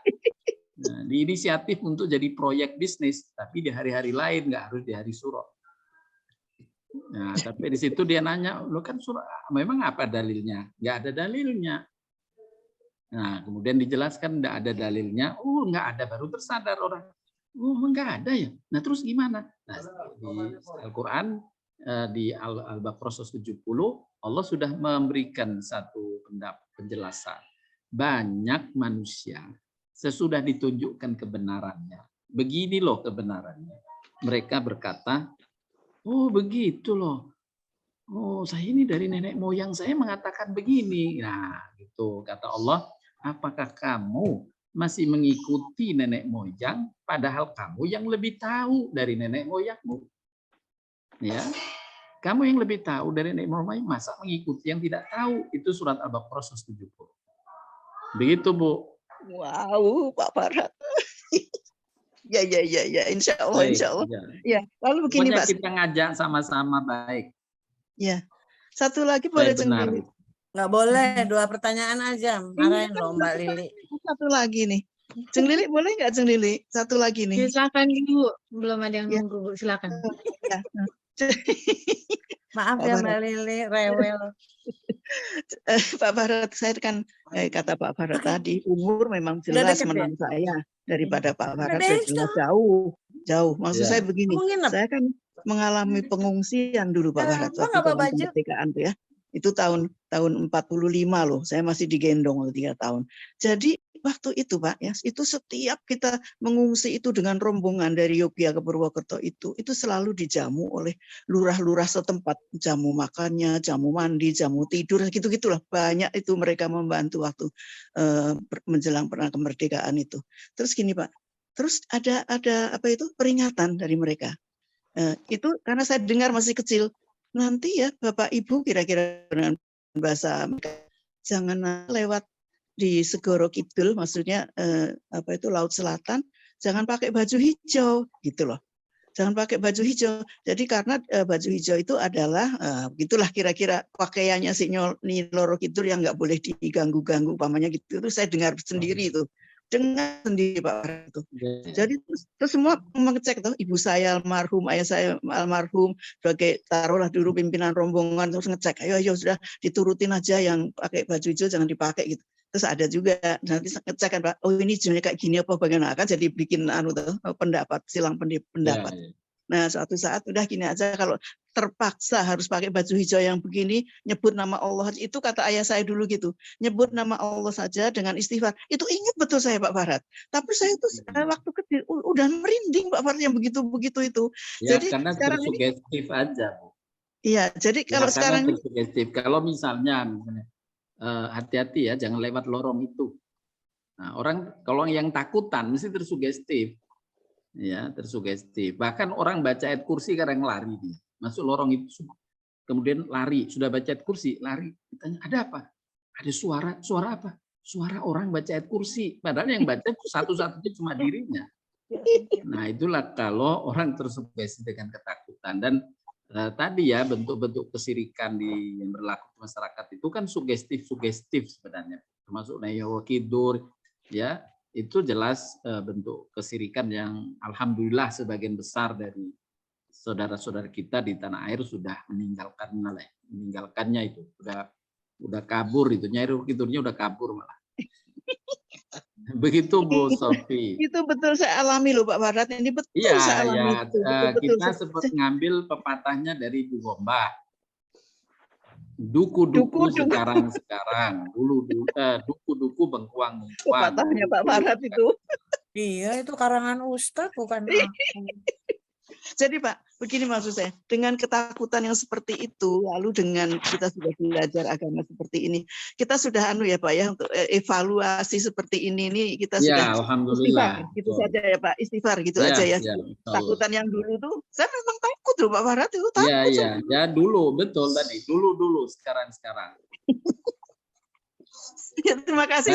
Nah, di inisiatif untuk jadi proyek bisnis, tapi di hari-hari lain, nggak harus di hari suro. Nah, tapi di situ dia nanya, lo kan suro, memang apa dalilnya? Nggak ada dalilnya. Nah, kemudian dijelaskan nggak ada dalilnya. Oh, nggak ada, baru tersadar orang. Oh, nggak ada ya. Nah, terus gimana? Nah, di Al-Quran di Al-Baqarah 70 Allah sudah memberikan satu penjelasan. Banyak manusia sesudah ditunjukkan kebenarannya. Begini loh kebenarannya. Mereka berkata, oh begitu loh. Oh, saya ini dari nenek moyang saya mengatakan begini. Nah, gitu kata Allah. Apakah kamu masih mengikuti nenek moyang, padahal kamu yang lebih tahu dari nenek moyangmu? Ya, kamu yang lebih tahu dari nenek moyang, masa mengikuti yang tidak tahu? Itu surat Al-Baqarah 70. Begitu, Bu. Wow, Pak Farhat. Ya, insya Allah, Baik, insya Allah. ya. Ya, lalu begini Pokoknya Pak. kita ngajak sama-sama baik. Ya, satu lagi boleh Baik, benar. Ceng. Nggak boleh, 2 pertanyaan aja. Marahin loh Mbak Lili. Satu lagi nih. Ceng Lili boleh nggak Ceng Lili? Satu lagi nih. Ya, silakan Bu. Belum ada yang Ya. nunggu, Bu. Silakan. Ya. Maaf Pak ya Farhat. Mbak Lili, rewel. Pak Farhat, saya kan kata Pak Farhat tadi, umur memang Udah jelas deket ya? menang saya daripada Pak Farhat Udah sudah jelas jauh. Maksud Ya. saya begini, Kamu nginep? saya kan mengalami pengungsian dulu Pak Farhat Emang waktu apa tahun baju? kemerdekaan tuh ya. Itu tahun 45 loh. Saya masih digendong 3 tahun. Jadi waktu itu Pak ya, itu setiap kita mengungsi itu dengan rombongan dari Yogyakarta ke Purwokerto itu selalu dijamu oleh lurah-lurah setempat, jamu makannya, jamu mandi, jamu tidur, gitu-gitulah. Banyak itu mereka membantu waktu menjelang perang kemerdekaan itu. Terus gini Pak, terus ada apa itu peringatan dari mereka. Itu karena saya dengar masih kecil, nanti ya Bapak Ibu kira-kira dengan bahasa mereka, jangan lewat di Segoro Kidul, maksudnya apa itu Laut Selatan, jangan pakai baju hijau gitu loh. Jangan pakai baju hijau. Jadi karena baju hijau itu adalah gitulah kira-kira pakaiannya si Nyi Loro Kidul yang nggak boleh diganggu-ganggu umpamanya gitu. Itu saya dengar sendiri itu. Dengar sendiri Pak Farhat itu. Jadi terus semua mengecek tuh, ibu saya almarhum, ayah saya almarhum, sebagai taruhlah dulu pimpinan rombongan, terus ngecek, ayo sudah diturutin aja yang pakai baju hijau jangan dipakai gitu. Terus ada juga nanti ngecek kan Pak, oh ini jenisnya kayak gini apa bagaimana, kan jadi bikin pendapat, silang pendapat. Ya. Nah, suatu saat udah gini aja, kalau terpaksa harus pakai baju hijau yang begini, nyebut nama Allah, itu kata ayah saya dulu gitu, nyebut nama Allah saja dengan istighfar. Itu ingat betul saya Pak Farhat. Tapi saya itu waktu kecil udah merinding Pak Farhat yang begitu-begitu itu. Ya, Jadi karena sekarang ini, tersugestif aja, Bu. iya, jadi Ya, kalau karena sekarang ini, tersugestif. Kalau misalnya hati-hati ya, jangan lewat lorong itu. Nah, orang kalau yang takutan mesti tersugestif. Ya, tersugestif. Bahkan orang baca ayat kursi kadang lari dia. Masuk lorong itu kemudian lari, sudah baca ayat kursi, lari. Ditanya, ada apa? Ada suara apa? Suara orang baca ayat kursi. Padahal yang baca satu-satunya cuma dirinya. Nah, itulah kalau orang tersugesti dengan ketakutan. Dan tadi ya bentuk-bentuk kesirikan yang berlaku di masyarakat itu kan sugestif sebenarnya. Termasuk Nyawa Kidur, ya itu jelas bentuk kesirikan yang alhamdulillah sebagian besar dari saudara-saudara kita di tanah air sudah meninggalkannya itu. Udah kabur itu, Nyai Kidurnya udah kabur malah. Begitu Bu Sofi. itu betul saya alami loh Pak Farhat, ini betul Iya, saya alami. ya. Betul, Kita sempat ngambil pepatahnya dari Bu Gomba. Duku-duku sekarang. Duku-duku bengkuang. Pepatahnya Pak Farhat itu. Iya, itu karangan Ustadz bukan aku. Jadi Pak, begini maksud saya, dengan ketakutan yang seperti itu, lalu dengan kita sudah belajar agama seperti ini, kita sudah ya Pak ya, untuk evaluasi seperti ini kita sudah alhamdulillah. Istighfar, gitu saja ya Pak, istighfar gitu aja ya. Takutan yang dulu tuh, saya memang takut loh Pak Farhat itu takut. Ya dulu betul tadi, dulu sekarang. Ya, terima kasih.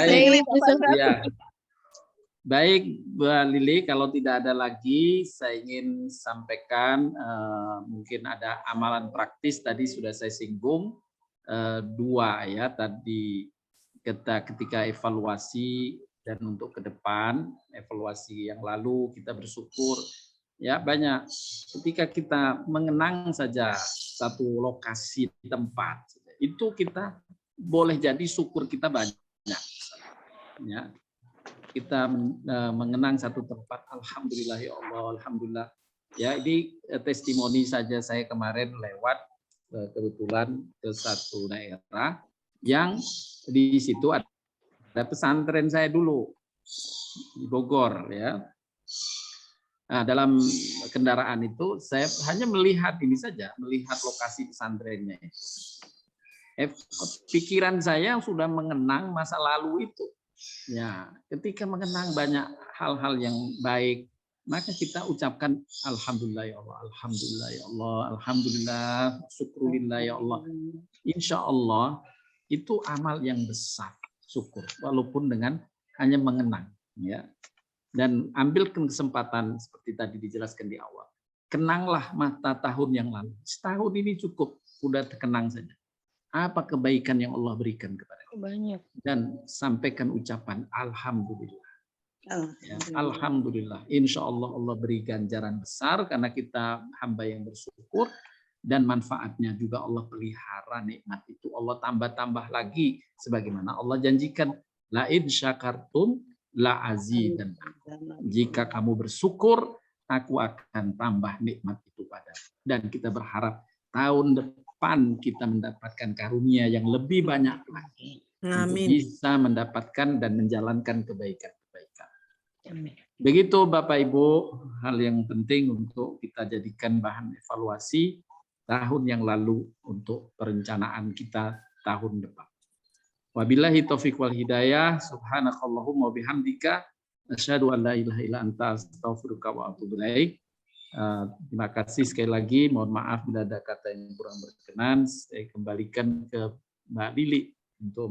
Baik, Mbak Lili, kalau tidak ada lagi, saya ingin sampaikan mungkin ada amalan praktis tadi sudah saya singgung 2 ya tadi ketika evaluasi Dan untuk ke depan, evaluasi yang lalu kita bersyukur ya banyak. Ketika kita mengenang saja satu lokasi tempat, itu kita boleh jadi syukur kita banyak. Ya, kita mengenang satu tempat, alhamdulillah ya Allah, alhamdulillah. Ya, ini testimoni saja saya kemarin lewat kebetulan ke satu daerah yang di situ ada pesantren saya dulu di Bogor ya. Nah, dalam kendaraan itu saya hanya melihat ini saja, melihat lokasi pesantrennya. Pikiran saya sudah mengenang masa lalu itu. Ya, ketika mengenang banyak hal-hal yang baik, maka kita ucapkan alhamdulillah ya Allah, alhamdulillah ya Allah, alhamdulillah, syukurillah ya Allah. Insya Allah itu amal yang besar, syukur, walaupun dengan hanya mengenang. Ya. Dan ambil kesempatan seperti tadi dijelaskan di awal. Kenanglah mata tahun yang lalu. Setahun ini cukup, sudah terkenang saja. Apa kebaikan yang Allah berikan kepada kita. Banyak. Dan sampaikan ucapan alhamdulillah. Ya, alhamdulillah. Insya Allah Allah beri ganjaran besar karena kita hamba yang bersyukur dan manfaatnya juga Allah pelihara nikmat itu. Allah tambah-tambah lagi sebagaimana Allah janjikan la in syakartum la azidan. Jika kamu bersyukur, aku akan tambah nikmat itu padamu. Dan kita berharap tahun depan kita mendapatkan karunia yang lebih banyak lagi. Untuk bisa mendapatkan dan menjalankan kebaikan-kebaikan. Begitu Bapak Ibu, hal yang penting untuk kita jadikan bahan evaluasi tahun yang lalu untuk perencanaan kita tahun depan. Wabillahi taufiq wal hidayah, subhanakallahumma wabihamdika, asyhadu an la ilaha illa anta, astaghfiruka wa atubu ilaik. Terima kasih sekali lagi, mohon maaf bila ada kata yang kurang berkenan. Saya kembalikan ke Mbak Lili untuk